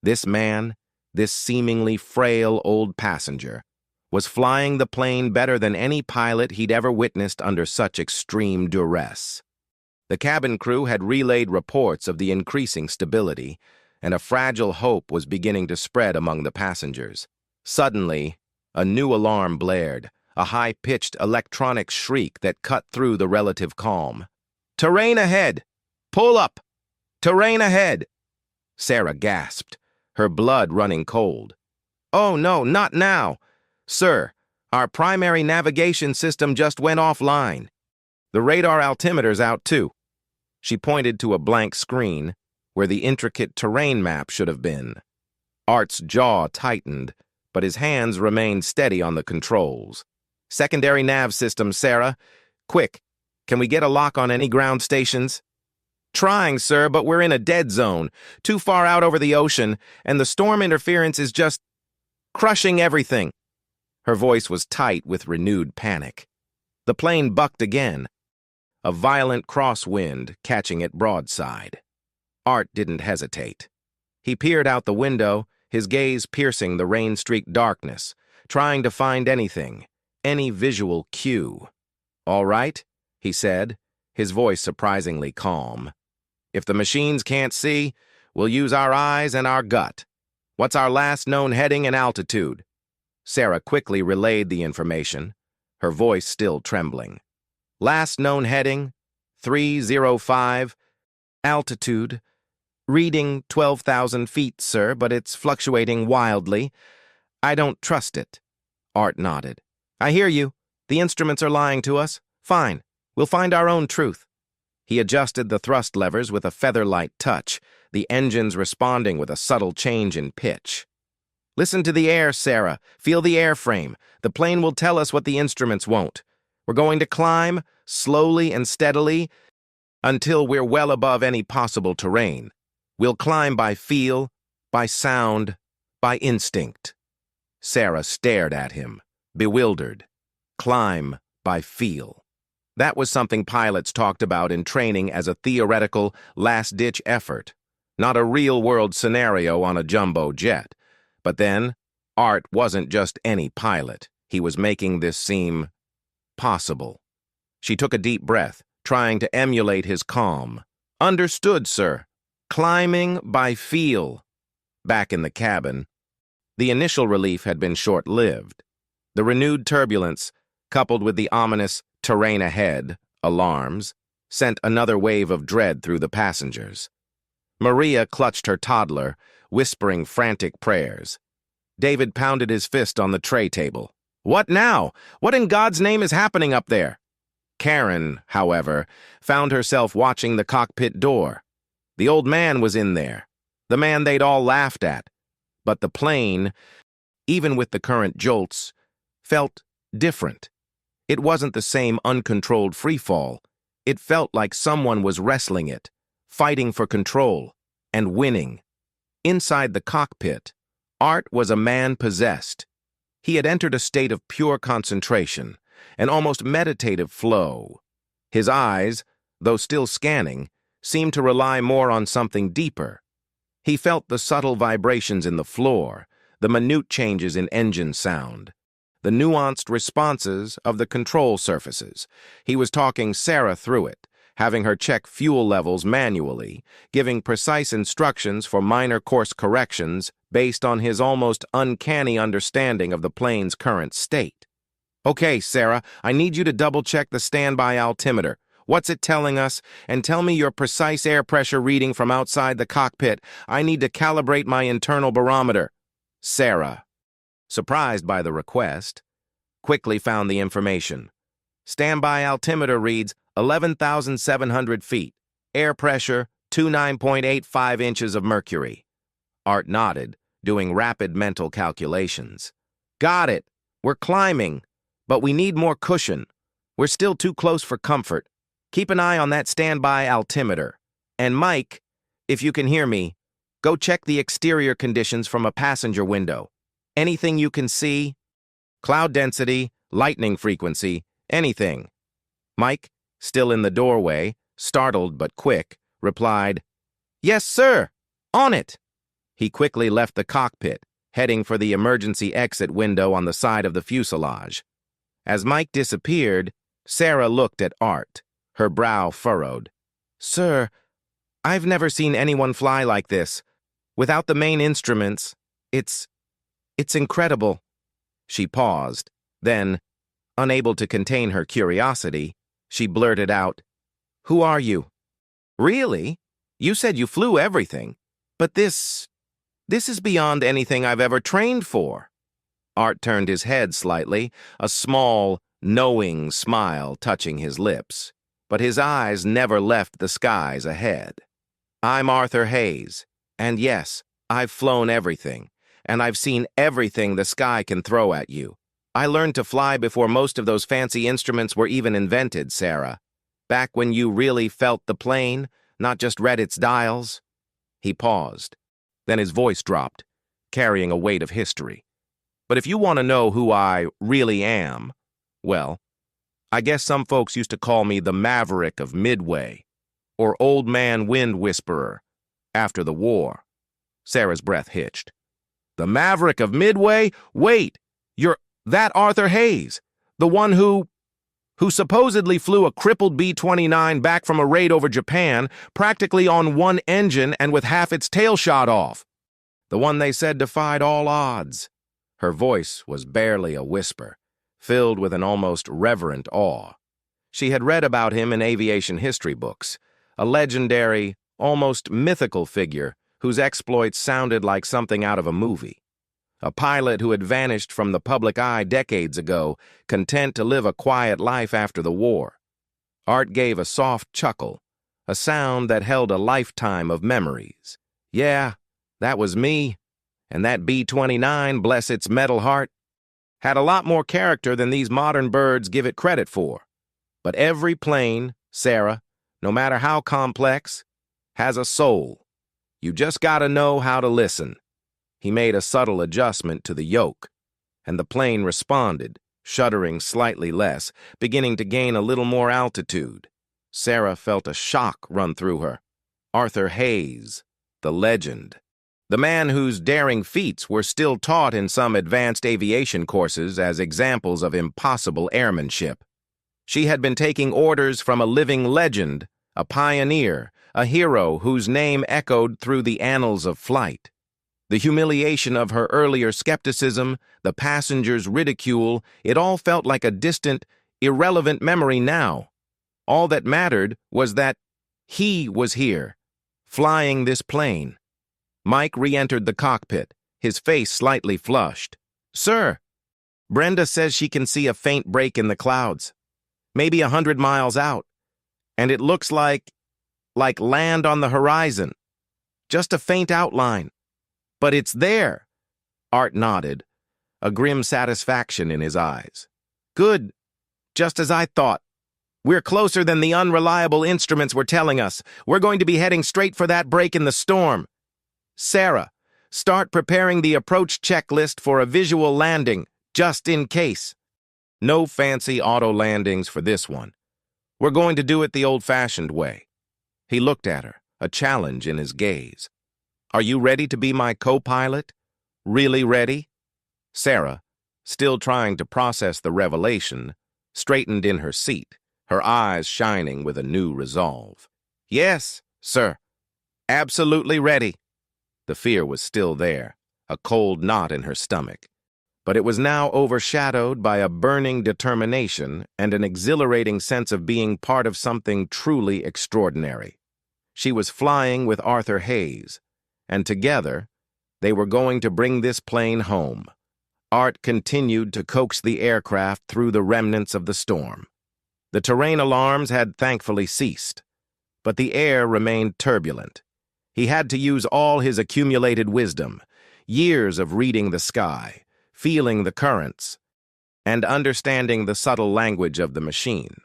This man, this seemingly frail old passenger, was flying the plane better than any pilot he'd ever witnessed under such extreme duress. The cabin crew had relayed reports of the increasing stability, and a fragile hope was beginning to spread among the passengers. Suddenly, a new alarm blared, a high-pitched electronic shriek that cut through the relative calm. "Terrain ahead! Pull up! Terrain ahead!" Sarah gasped, her blood running cold. "Oh no, not now! Sir, our primary navigation system just went offline. The radar altimeter's out too." She pointed to a blank screen where the intricate terrain map should have been. Art's jaw tightened, but his hands remained steady on the controls. "Secondary nav system, Sarah. Quick, can we get a lock on any ground stations?" "Trying, sir, but we're in a dead zone, too far out over the ocean, and the storm interference is just crushing everything." Her voice was tight with renewed panic. The plane bucked again, a violent crosswind catching it broadside. Art didn't hesitate. He peered out the window, his gaze piercing the rain-streaked darkness, trying to find anything, any visual cue. "All right," he said, his voice surprisingly calm. "If the machines can't see, we'll use our eyes and our gut. What's our last known heading and altitude?" Sarah quickly relayed the information, her voice still trembling. "Last known heading, 305, altitude, reading 12,000 feet, sir, but it's fluctuating wildly. I don't trust it." Art nodded. "I hear you. The instruments are lying to us. Fine. We'll find our own truth." He adjusted the thrust levers with a feather-light touch, the engines responding with a subtle change in pitch. "Listen to the air, Sarah. Feel the airframe. The plane will tell us what the instruments won't. We're going to climb, slowly and steadily, until we're well above any possible terrain. We'll climb by feel, by sound, by instinct." Sarah stared at him, bewildered. Climb by feel. That was something pilots talked about in training as a theoretical, last-ditch effort, not a real-world scenario on a jumbo jet. But then, Art wasn't just any pilot. He was making this seem possible. She took a deep breath, trying to emulate his calm. "Understood, sir. Climbing by feel." Back in the cabin, the initial relief had been short-lived. The renewed turbulence, coupled with the ominous "terrain ahead" alarms, sent another wave of dread through the passengers. Maria clutched her toddler, whispering frantic prayers. David pounded his fist on the tray table. "What now? What in God's name is happening up there?" Karen, however, found herself watching the cockpit door. The old man was in there, the man they'd all laughed at. But the plane, even with the current jolts, felt different. It wasn't the same uncontrolled freefall. It felt like someone was wrestling it, fighting for control, and winning. Inside the cockpit, Art was a man possessed. He had entered a state of pure concentration, an almost meditative flow. His eyes, though still scanning, seemed to rely more on something deeper. He felt the subtle vibrations in the floor, the minute changes in engine sound, the nuanced responses of the control surfaces. He was talking Sarah through it, having her check fuel levels manually, giving precise instructions for minor course corrections based on his almost uncanny understanding of the plane's current state. "Okay, Sarah, I need you to double-check the standby altimeter. What's it telling us? And tell me your precise air pressure reading from outside the cockpit. I need to calibrate my internal barometer." Sarah, surprised by the request, quickly found the information. Standby altimeter reads 11,700 feet. Air pressure, 29.85 inches of mercury. Art nodded, doing rapid mental calculations. "Got it. We're climbing, but we need more cushion. We're still too close for comfort. Keep an eye on that standby altimeter. And Mike, if you can hear me, go check the exterior conditions from a passenger window. Anything you can see? Cloud density, lightning frequency, anything. Mike, still in the doorway, startled but quick, replied, "Yes, sir. On it." He quickly left the cockpit, heading for the emergency exit window on the side of the fuselage. As Mike disappeared, Sarah looked at Art, her brow furrowed. "Sir, I've never seen anyone fly like this. Without the main instruments, it's incredible." She paused. Then, unable to contain her curiosity, she blurted out, "Who are you?" "Really? You said you flew everything. But this is beyond anything I've ever trained for." Art turned his head slightly, a small, knowing smile touching his lips, but his eyes never left the skies ahead. "I'm Arthur Hayes, and yes, I've flown everything, and I've seen everything the sky can throw at you. I learned to fly before most of those fancy instruments were even invented, Sarah. Back when you really felt the plane, not just read its dials." He paused. Then his voice dropped, carrying a weight of history. "But if you want to know who I really am, well, I guess some folks used to call me the Maverick of Midway, or Old Man Wind Whisperer, after the war." Sarah's breath hitched. "The Maverick of Midway? Wait, you're that Arthur Hayes, the one who supposedly flew a crippled B-29 back from a raid over Japan, practically on one engine and with half its tail shot off. The one they said defied all odds." Her voice was barely a whisper, filled with an almost reverent awe. She had read about him in aviation history books, a legendary, almost mythical figure whose exploits sounded like something out of a movie. A pilot who had vanished from the public eye decades ago, content to live a quiet life after the war. Art gave a soft chuckle, a sound that held a lifetime of memories. "Yeah, that was me. And that B-29, bless its metal heart, had a lot more character than these modern birds give it credit for. But every plane, Sarah, no matter how complex, has a soul. You just gotta know how to listen." He made a subtle adjustment to the yoke, and the plane responded, shuddering slightly less, beginning to gain a little more altitude. Sarah felt a shock run through her. Arthur Hayes, the legend. The man whose daring feats were still taught in some advanced aviation courses as examples of impossible airmanship. She had been taking orders from a living legend, a pioneer, a hero whose name echoed through the annals of flight. The humiliation of her earlier skepticism, the passengers' ridicule, it all felt like a distant, irrelevant memory now. All that mattered was that he was here, flying this plane. Mike re-entered the cockpit, his face slightly flushed. "Sir, Brenda says she can see a faint break in the clouds, maybe 100 miles out, and it looks like land on the horizon. Just a faint outline. But it's there." Art nodded, a grim satisfaction in his eyes. "Good, just as I thought. We're closer than the unreliable instruments were telling us. We're going to be heading straight for that break in the storm. Sarah, start preparing the approach checklist for a visual landing, just in case. No fancy auto landings for this one. We're going to do it the old-fashioned way." He looked at her, a challenge in his gaze. "Are you ready to be my co-pilot? Really ready?" Sarah, still trying to process the revelation, straightened in her seat, her eyes shining with a new resolve. "Yes, sir. Absolutely ready." The fear was still there, a cold knot in her stomach, but it was now overshadowed by a burning determination and an exhilarating sense of being part of something truly extraordinary. She was flying with Arthur Hayes, and together, they were going to bring this plane home. Art continued to coax the aircraft through the remnants of the storm. The terrain alarms had thankfully ceased, but the air remained turbulent. He had to use all his accumulated wisdom, years of reading the sky, feeling the currents, and understanding the subtle language of the machine.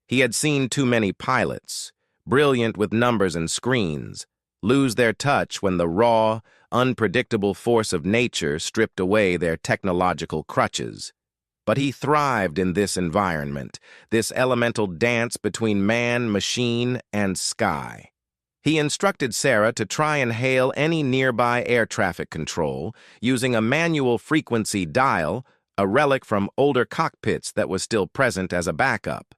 He had seen too many pilots, brilliant with numbers and screens, lose their touch when the raw, unpredictable force of nature stripped away their technological crutches. But he thrived in this environment, this elemental dance between man, machine, and sky. He instructed Sarah to try and hail any nearby air traffic control using a manual frequency dial, a relic from older cockpits that was still present as a backup.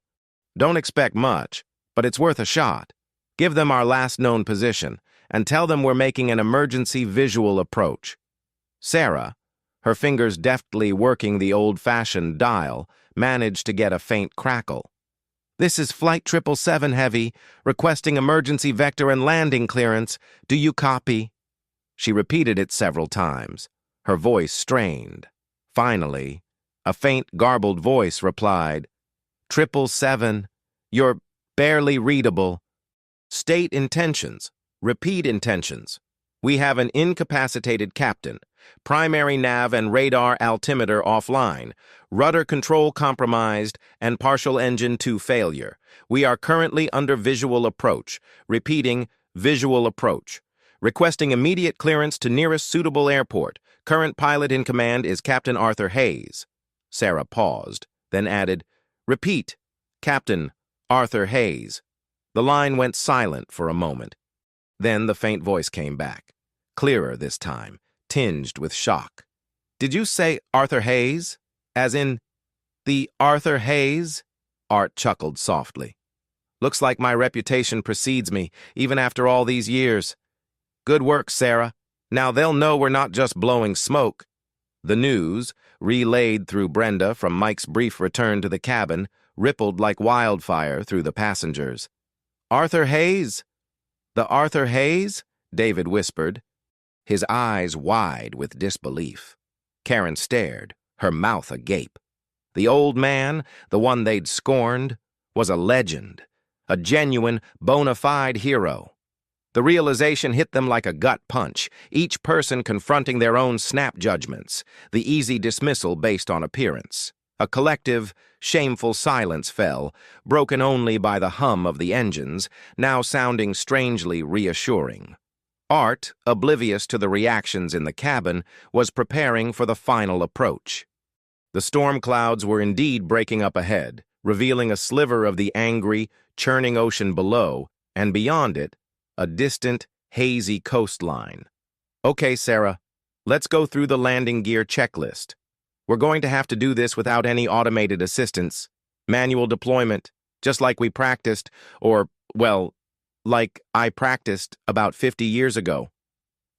Don't expect much, but it's worth a shot. Give them our last known position, and tell them we're making an emergency visual approach. Sarah, her fingers deftly working the old-fashioned dial, managed to get a faint crackle. "This is Flight 777 Heavy, requesting emergency vector and landing clearance. Do you copy?" She repeated it several times, her voice strained. Finally, a faint, garbled voice replied, 777, you're barely readable. State intentions. Repeat intentions. We have an incapacitated captain. Primary nav and radar altimeter offline. Rudder control compromised and partial engine 2 failure. We are currently under visual approach. Repeating, visual approach. Requesting immediate clearance to nearest suitable airport. Current pilot in command is Captain Arthur Hayes. Sarah paused, then added, "Repeat, Captain Arthur Hayes." The line went silent for a moment. Then the faint voice came back, clearer this time, tinged with shock. "Did you say Arthur Hayes? As in, the Arthur Hayes?" Art chuckled softly. "Looks like my reputation precedes me, even after all these years. Good work, Sarah. Now they'll know we're not just blowing smoke." The news, relayed through Brenda from Mike's brief return to the cabin, rippled like wildfire through the passengers. "Arthur Hayes? The Arthur Hayes?" David whispered, his eyes wide with disbelief. Karen stared, her mouth agape. The old man, the one they'd scorned, was a legend, a genuine, bona fide hero. The realization hit them like a gut punch, each person confronting their own snap judgments, the easy dismissal based on appearance. A collective, shameful silence fell, broken only by the hum of the engines, now sounding strangely reassuring. Art, oblivious to the reactions in the cabin, was preparing for the final approach. The storm clouds were indeed breaking up ahead, revealing a sliver of the angry, churning ocean below, and beyond it, a distant, hazy coastline. "Okay, Sarah, let's go through the landing gear checklist. We're going to have to do this without any automated assistance. Manual deployment, just like we practiced, or, well, like I practiced about 50 years ago."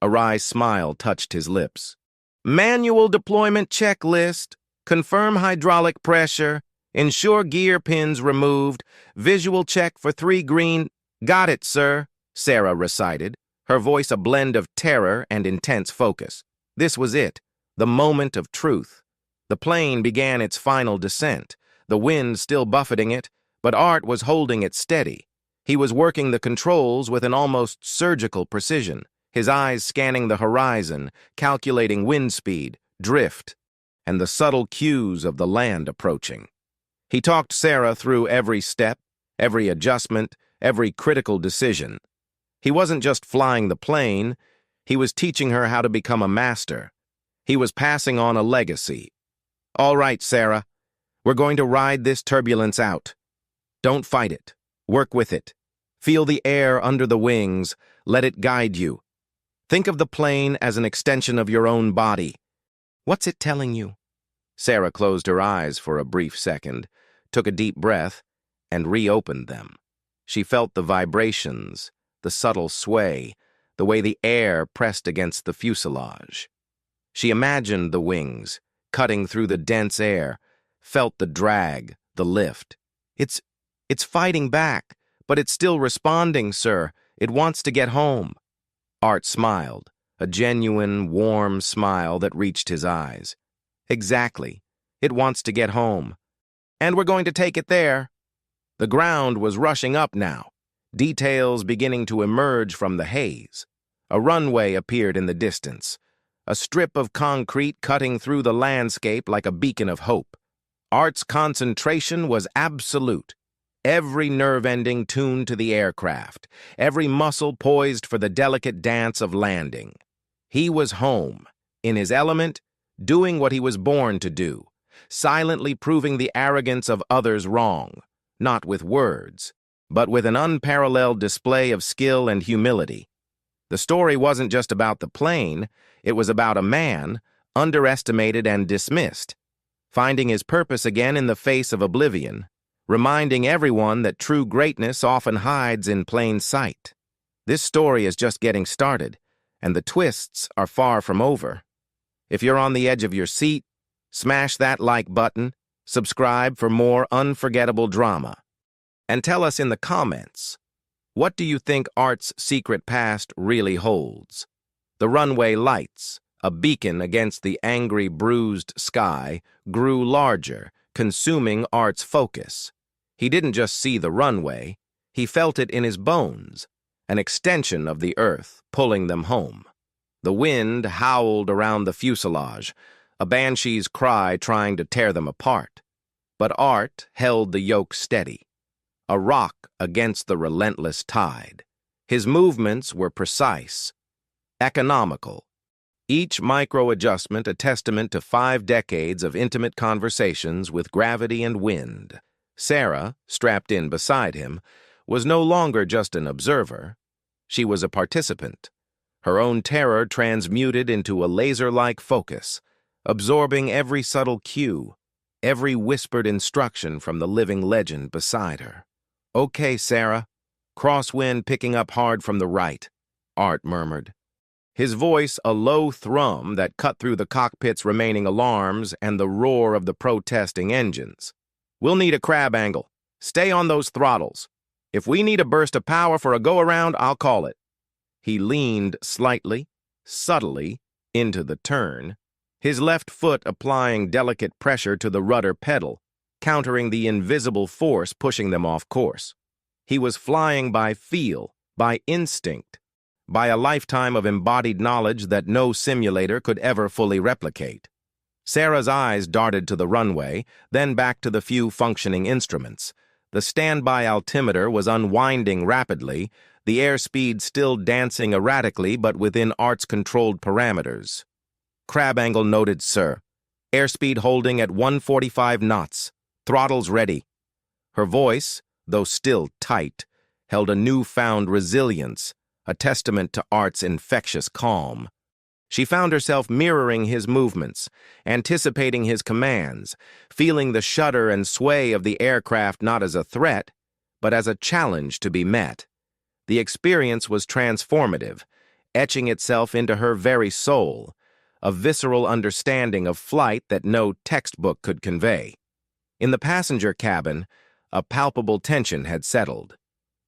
A wry smile touched his lips. "Manual deployment checklist. Confirm hydraulic pressure. Ensure gear pins removed. Visual check for 3 green—" "Got it, sir," Sarah recited, her voice a blend of terror and intense focus. This was it, the moment of truth. The plane began its final descent, the wind still buffeting it, but Art was holding it steady. He was working the controls with an almost surgical precision, his eyes scanning the horizon, calculating wind speed, drift, and the subtle cues of the land approaching. He talked Sarah through every step, every adjustment, every critical decision. He wasn't just flying the plane, he was teaching her how to become a master. He was passing on a legacy. "All right, Sarah, we're going to ride this turbulence out. Don't fight it. Work with it. Feel the air under the wings. Let it guide you. Think of the plane as an extension of your own body. What's it telling you?" Sarah closed her eyes for a brief second, took a deep breath, and reopened them. She felt the vibrations, the subtle sway, the way the air pressed against the fuselage. She imagined the wings, cutting through the dense air, felt the drag, the lift. It's fighting back, but it's still responding, sir. It wants to get home." Art smiled, a genuine, warm smile that reached his eyes. "Exactly. It wants to get home. And we're going to take it there." The ground was rushing up now, details beginning to emerge from the haze. A runway appeared in the distance, a strip of concrete cutting through the landscape like a beacon of hope. Art's concentration was absolute. Every nerve ending tuned to the aircraft, every muscle poised for the delicate dance of landing. He was home, in his element, doing what he was born to do, silently proving the arrogance of others wrong, not with words, but with an unparalleled display of skill and humility. The story wasn't just about the plane, it was about a man, underestimated and dismissed, finding his purpose again in the face of oblivion, reminding everyone that true greatness often hides in plain sight. This story is just getting started, and the twists are far from over. If you're on the edge of your seat, smash that like button, subscribe for more unforgettable drama. And tell us in the comments, what do you think Art's secret past really holds? The runway lights, a beacon against the angry, bruised sky, grew larger, consuming Art's focus. He didn't just see the runway, he felt it in his bones, an extension of the earth pulling them home. The wind howled around the fuselage, a banshee's cry trying to tear them apart. But Art held the yoke steady, a rock against the relentless tide. His movements were precise, economical, each micro-adjustment a testament to 5 decades of intimate conversations with gravity and wind. Sarah, strapped in beside him, was no longer just an observer. She was a participant, her own terror transmuted into a laser-like focus, absorbing every subtle cue, every whispered instruction from the living legend beside her. "Okay, Sarah." "Crosswind picking up hard from the right," Art murmured, his voice a low thrum that cut through the cockpit's remaining alarms and the roar of the protesting engines. "We'll need a crab angle. Stay on those throttles. If we need a burst of power for a go-around, I'll call it." He leaned slightly, subtly, into the turn, his left foot applying delicate pressure to the rudder pedal, countering the invisible force pushing them off course. He was flying by feel, by instinct, by a lifetime of embodied knowledge that no simulator could ever fully replicate. Sarah's eyes darted to the runway, then back to the few functioning instruments. The standby altimeter was unwinding rapidly, the airspeed still dancing erratically but within Art's controlled parameters. "Crab angle noted, sir. Airspeed holding at 145 knots. Throttles ready." Her voice, though still tight, held a newfound resilience, a testament to Art's infectious calm. She found herself mirroring his movements, anticipating his commands, feeling the shudder and sway of the aircraft not as a threat, but as a challenge to be met. The experience was transformative, etching itself into her very soul, a visceral understanding of flight that no textbook could convey. In the passenger cabin, a palpable tension had settled.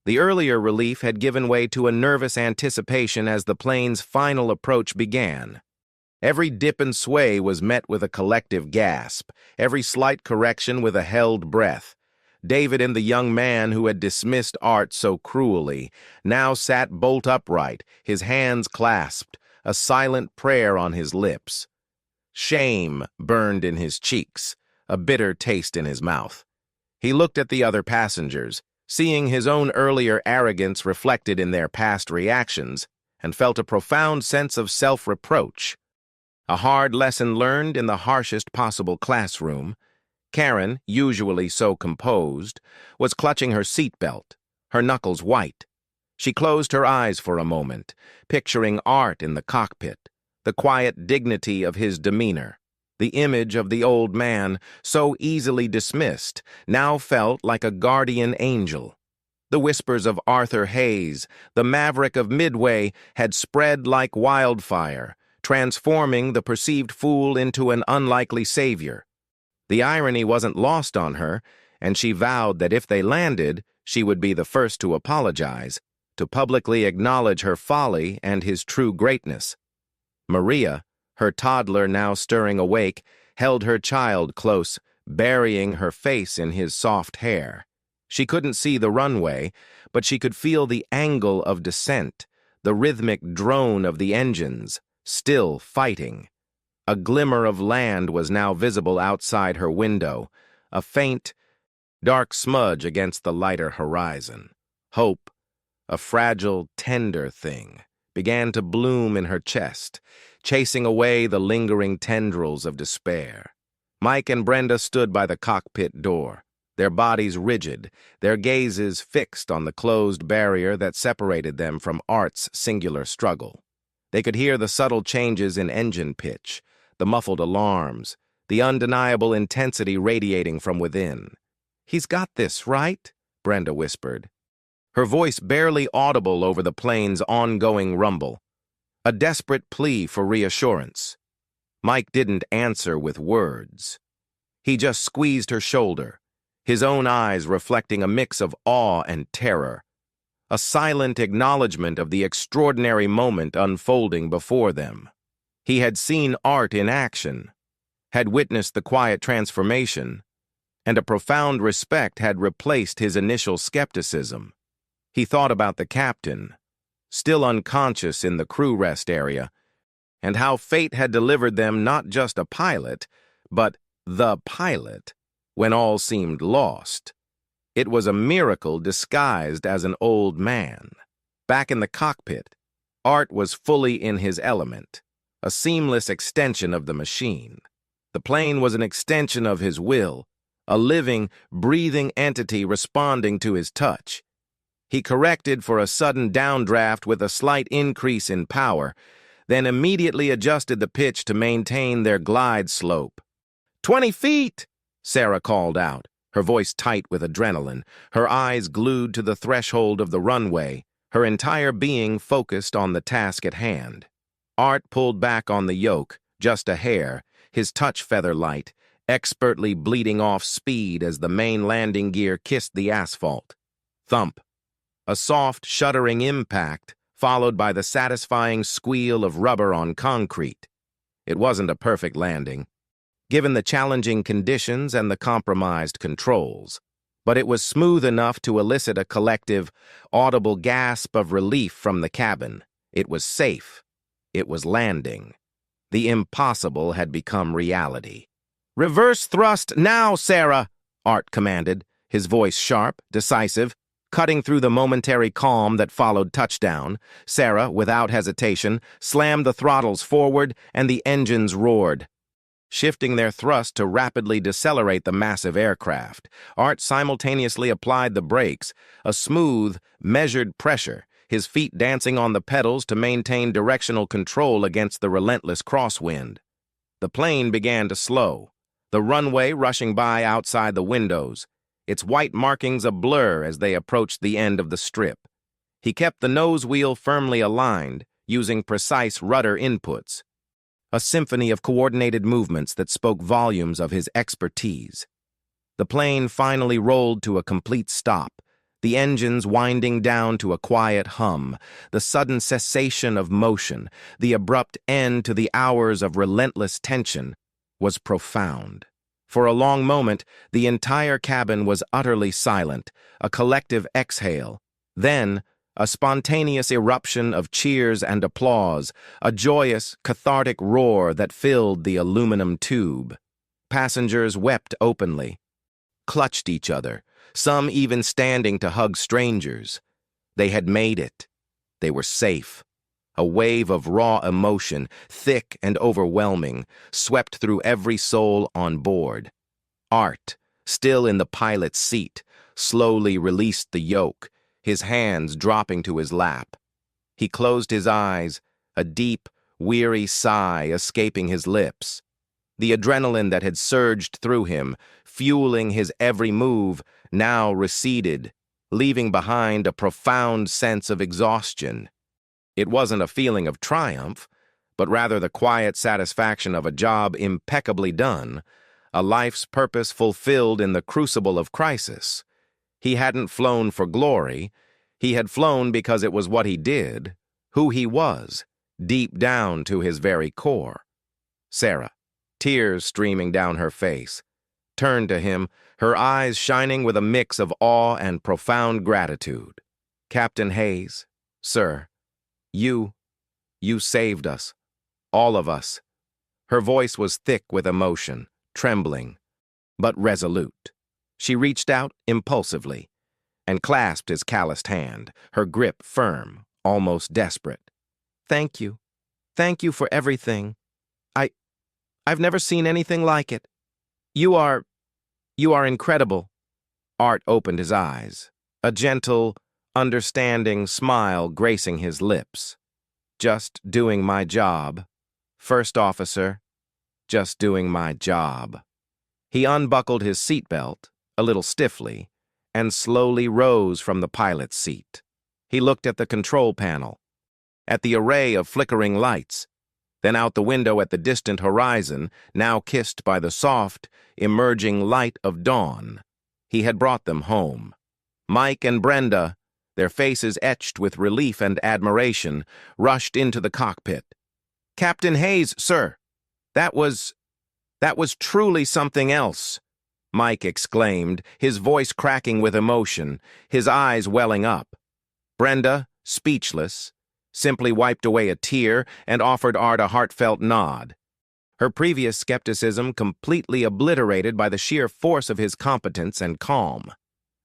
The earlier relief had given way to a nervous anticipation as the plane's final approach began. Every dip and sway was met with a collective gasp, every slight correction with a held breath. David and the young man who had dismissed Art so cruelly now sat bolt upright, his hands clasped, a silent prayer on his lips. Shame burned in his cheeks, a bitter taste in his mouth. He looked at the other passengers, seeing his own earlier arrogance reflected in their past reactions, and felt a profound sense of self-reproach. A hard lesson learned in the harshest possible classroom. Karen, usually so composed, was clutching her seatbelt, her knuckles white. She closed her eyes for a moment, picturing Art in the cockpit, the quiet dignity of his demeanor. The image of the old man, so easily dismissed, now felt like a guardian angel. The whispers of Arthur Hayes, the maverick of Midway, had spread like wildfire, transforming the perceived fool into an unlikely savior. The irony wasn't lost on her, and she vowed that if they landed, she would be the first to apologize, to publicly acknowledge her folly and his true greatness. Maria, her toddler now stirring awake, held her child close, burying her face in his soft hair. She couldn't see the runway, but she could feel the angle of descent, the rhythmic drone of the engines, still fighting. A glimmer of land was now visible outside her window, a faint, dark smudge against the lighter horizon. Hope, a fragile, tender thing, began to bloom in her chest, chasing away the lingering tendrils of despair. Mike and Brenda stood by the cockpit door, their bodies rigid, their gazes fixed on the closed barrier that separated them from Art's singular struggle. They could hear the subtle changes in engine pitch, the muffled alarms, the undeniable intensity radiating from within. "He's got this, right?" Brenda whispered, her voice barely audible over the plane's ongoing rumble, a desperate plea for reassurance. Mike didn't answer with words. He just squeezed her shoulder, his own eyes reflecting a mix of awe and terror, a silent acknowledgement of the extraordinary moment unfolding before them. He had seen Art in action, had witnessed the quiet transformation, and a profound respect had replaced his initial skepticism. He thought about the captain, still unconscious in the crew rest area, and how fate had delivered them not just a pilot, but the pilot, when all seemed lost. It was a miracle disguised as an old man. Back in the cockpit, Art was fully in his element, a seamless extension of the machine. The plane was an extension of his will, a living, breathing entity responding to his touch. He corrected for a sudden downdraft with a slight increase in power, then immediately adjusted the pitch to maintain their glide slope. 20 feet, Sarah called out, her voice tight with adrenaline, her eyes glued to the threshold of the runway, her entire being focused on the task at hand. Art pulled back on the yoke, just a hair, his touch feather light, expertly bleeding off speed as the main landing gear kissed the asphalt. Thump. A soft, shuddering impact, followed by the satisfying squeal of rubber on concrete. It wasn't a perfect landing, given the challenging conditions and the compromised controls, but it was smooth enough to elicit a collective, audible gasp of relief from the cabin. It was safe. It was landing. The impossible had become reality. "Reverse thrust now, Sarah," Art commanded, his voice sharp, decisive, cutting through the momentary calm that followed touchdown. Sarah, without hesitation, slammed the throttles forward and the engines roared, shifting their thrust to rapidly decelerate the massive aircraft. Art simultaneously applied the brakes, a smooth, measured pressure, his feet dancing on the pedals to maintain directional control against the relentless crosswind. The plane began to slow, the runway rushing by outside the windows, its white markings a blur as they approached the end of the strip. He kept the nose wheel firmly aligned, using precise rudder inputs, a symphony of coordinated movements that spoke volumes of his expertise. The plane finally rolled to a complete stop, the engines winding down to a quiet hum, the sudden cessation of motion, the abrupt end to the hours of relentless tension, was profound. For a long moment, the entire cabin was utterly silent, a collective exhale. Then, a spontaneous eruption of cheers and applause, a joyous, cathartic roar that filled the aluminum tube. Passengers wept openly, clutched each other, some even standing to hug strangers. They had made it. They were safe. A wave of raw emotion, thick and overwhelming, swept through every soul on board. Art, still in the pilot's seat, slowly released the yoke, his hands dropping to his lap. He closed his eyes, a deep, weary sigh escaping his lips. The adrenaline that had surged through him, fueling his every move, now receded, leaving behind a profound sense of exhaustion. It wasn't a feeling of triumph, but rather the quiet satisfaction of a job impeccably done, a life's purpose fulfilled in the crucible of crisis. He hadn't flown for glory. He had flown because it was what he did, who he was, deep down to his very core. Sarah, tears streaming down her face, turned to him, her eyes shining with a mix of awe and profound gratitude. "Captain Hayes, sir, you saved us, all of us." Her voice was thick with emotion, trembling. but resolute. She reached out impulsively and clasped his calloused hand, her grip firm, almost desperate. "Thank you. Thank you for everything. I, I've never seen anything like it. You are incredible." Art opened his eyes, a gentle, understanding smile gracing his lips. "Just doing my job. First officer, just doing my job." He unbuckled his seatbelt, a little stiffly, and slowly rose from the pilot's seat. He looked at the control panel, at the array of flickering lights, then out the window at the distant horizon, now kissed by the soft, emerging light of dawn. He had brought them home. Mike and Brenda, their faces etched with relief and admiration, rushed into the cockpit. "Captain Hayes, sir, that was truly something else," Mike exclaimed, his voice cracking with emotion, his eyes welling up. Brenda, speechless, simply wiped away a tear and offered Art a heartfelt nod, her previous skepticism completely obliterated by the sheer force of his competence and calm.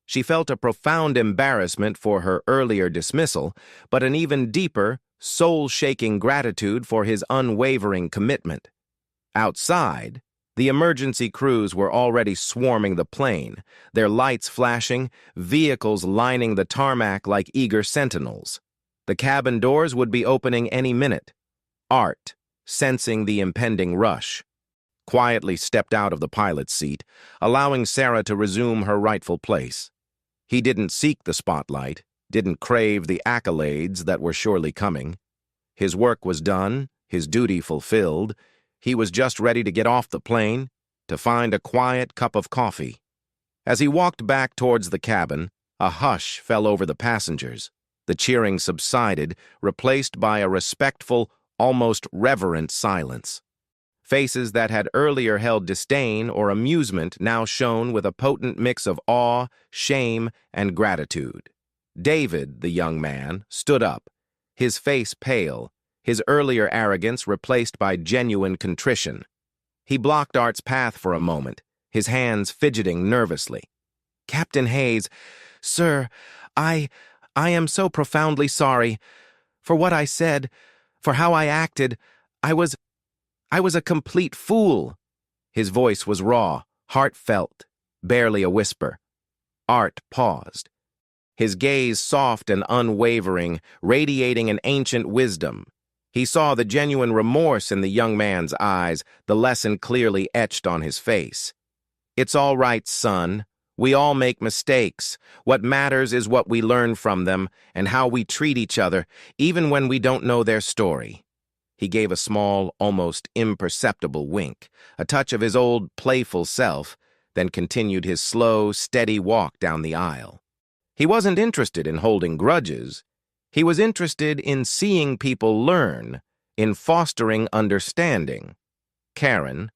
She felt a profound embarrassment for her earlier dismissal, but an even deeper, soul-shaking gratitude for his unwavering commitment. Outside, the emergency crews were already swarming the plane, their lights flashing, vehicles lining the tarmac like eager sentinels. The cabin doors would be opening any minute. Art, sensing the impending rush, quietly stepped out of the pilot's seat, allowing Sarah to resume her rightful place. He didn't seek the spotlight, didn't crave the accolades that were surely coming. His work was done, his duty fulfilled. He was just ready to get off the plane, to find a quiet cup of coffee. As he walked back towards the cabin, a hush fell over the passengers. The cheering subsided, replaced by a respectful, almost reverent silence. Faces that had earlier held disdain or amusement now shone with a potent mix of awe, shame, and gratitude. David, the young man, stood up, his face pale, his earlier arrogance replaced by genuine contrition. He blocked Art's path for a moment, his hands fidgeting nervously. "Captain Hayes, sir, I am so profoundly sorry. For what I said, for how I acted, I was a complete fool." His voice was raw, heartfelt, barely a whisper. Art paused, his gaze soft and unwavering, radiating an ancient wisdom. He saw the genuine remorse in the young man's eyes, the lesson clearly etched on his face. "It's all right, son. We all make mistakes. What matters is what we learn from them and how we treat each other, even when we don't know their story." He gave a small, almost imperceptible wink, a touch of his old playful self, then continued his slow, steady walk down the aisle. He wasn't interested in holding grudges. He was interested in seeing people learn, in fostering understanding. Karen,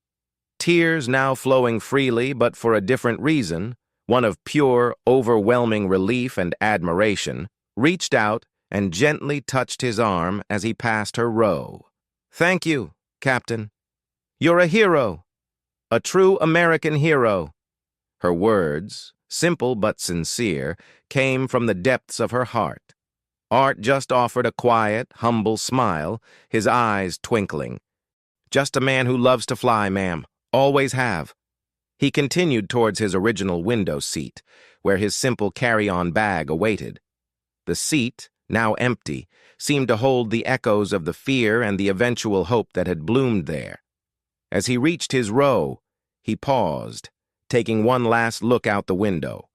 tears now flowing freely but for a different reason, one of pure, overwhelming relief and admiration, reached out and gently touched his arm as he passed her row. "Thank you, Captain. You're a hero, a true American hero." Her words, simple but sincere, came from the depths of her heart. Art just offered a quiet, humble smile, his eyes twinkling. "Just a man who loves to fly, ma'am. Always have." He continued towards his original window seat, where his simple carry-on bag awaited. The seat, now empty, seemed to hold the echoes of the fear and the eventual hope that had bloomed there. As he reached his row, he paused, taking one last look out the window.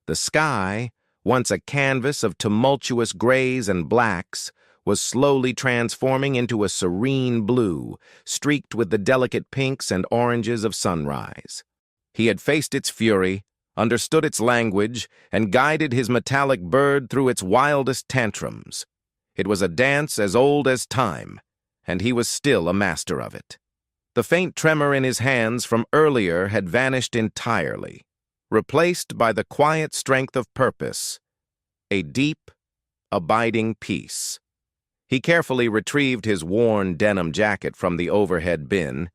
The sky, once a canvas of tumultuous grays and blacks, was slowly transforming into a serene blue, streaked with the delicate pinks and oranges of sunrise. He had faced its fury, understood its language, and guided his metallic bird through its wildest tantrums. It was a dance as old as time, and he was still a master of it. The faint tremor in his hands from earlier had vanished entirely, replaced by the quiet strength of purpose, a deep, abiding peace. He carefully retrieved his worn denim jacket from the overhead bin,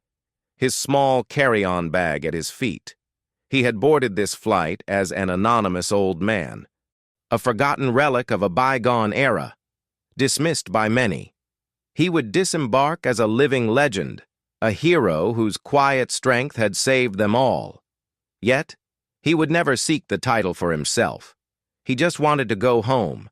his small carry-on bag at his feet, He had boarded this flight as an anonymous old man, a forgotten relic of a bygone era, dismissed by many. He would disembark as a living legend, a hero whose quiet strength had saved them all. Yet, he would never seek the title for himself. He just wanted to go home,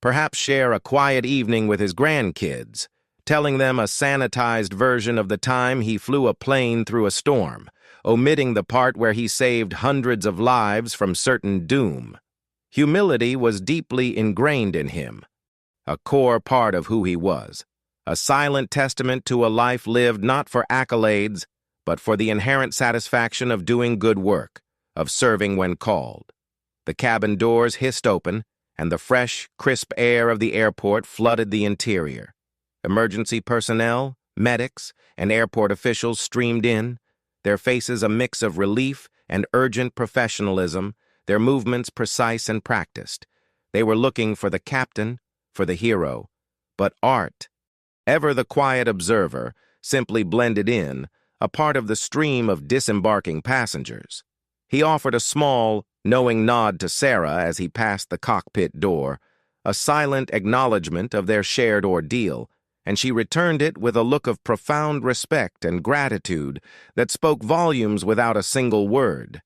perhaps share a quiet evening with his grandkids, telling them a sanitized version of the time he flew a plane through a storm, omitting the part where he saved hundreds of lives from certain doom. Humility was deeply ingrained in him, a core part of who he was, a silent testament to a life lived not for accolades, but for the inherent satisfaction of doing good work, of serving when called. The cabin doors hissed open, and the fresh, crisp air of the airport flooded the interior. Emergency personnel, medics, and airport officials streamed in, their faces a mix of relief and urgent professionalism, their movements precise and practiced. They were looking for the captain, for the hero. But Art, ever the quiet observer, simply blended in, a part of the stream of disembarking passengers. He offered a small, knowing nod to Sarah as he passed the cockpit door, a silent acknowledgement of their shared ordeal, and she returned it with a look of profound respect and gratitude that spoke volumes without a single word.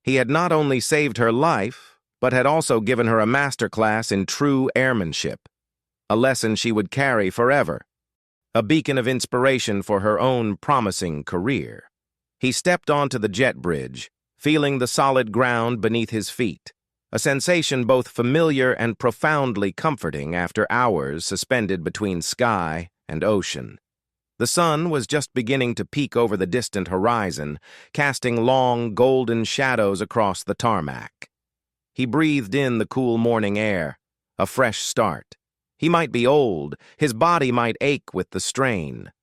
He had not only saved her life, but had also given her a masterclass in true airmanship, a lesson she would carry forever, a beacon of inspiration for her own promising career. He stepped onto the jet bridge, feeling the solid ground beneath his feet, a sensation both familiar and profoundly comforting after hours suspended between sky and ocean. The sun was just beginning to peek over the distant horizon, casting long, golden shadows across the tarmac. He breathed in the cool morning air, a fresh start. He might be old, his body might ache with the strain,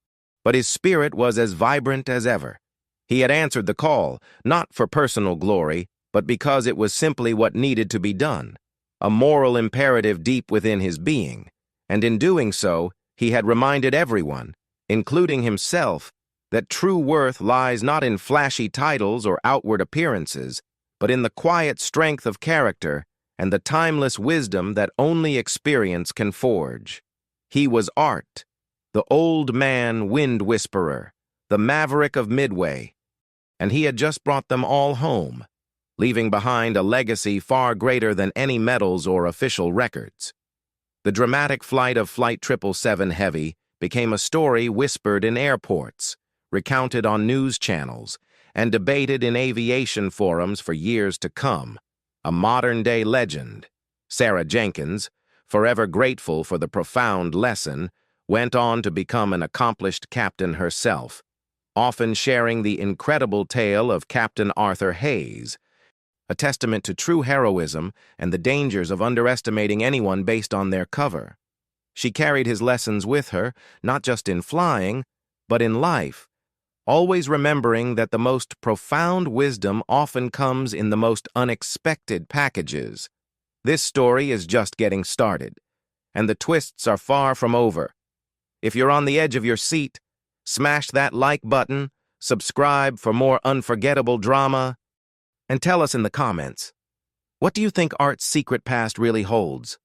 but his spirit was as vibrant as ever. He had answered the call, not for personal glory, but because it was simply what needed to be done, a moral imperative deep within his being, and in doing so, he had reminded everyone, including himself, that true worth lies not in flashy titles or outward appearances, but in the quiet strength of character and the timeless wisdom that only experience can forge. He was Art, the old man wind whisperer, the maverick of Midway, and he had just brought them all home, leaving behind a legacy far greater than any medals or official records. The dramatic flight of Flight 777 Heavy became a story whispered in airports, recounted on news channels, and debated in aviation forums for years to come. A modern-day legend, Sarah Jenkins, forever grateful for the profound lesson, went on to become an accomplished captain herself, often sharing the incredible tale of Captain Arthur Hayes, a testament to true heroism and the dangers of underestimating anyone based on their cover. She carried his lessons with her, not just in flying, but in life, always remembering that the most profound wisdom often comes in the most unexpected packages. This story is just getting started, and the twists are far from over. If you're on the edge of your seat, smash that like button, subscribe for more unforgettable drama, and tell us in the comments, what do you think Art's secret past really holds?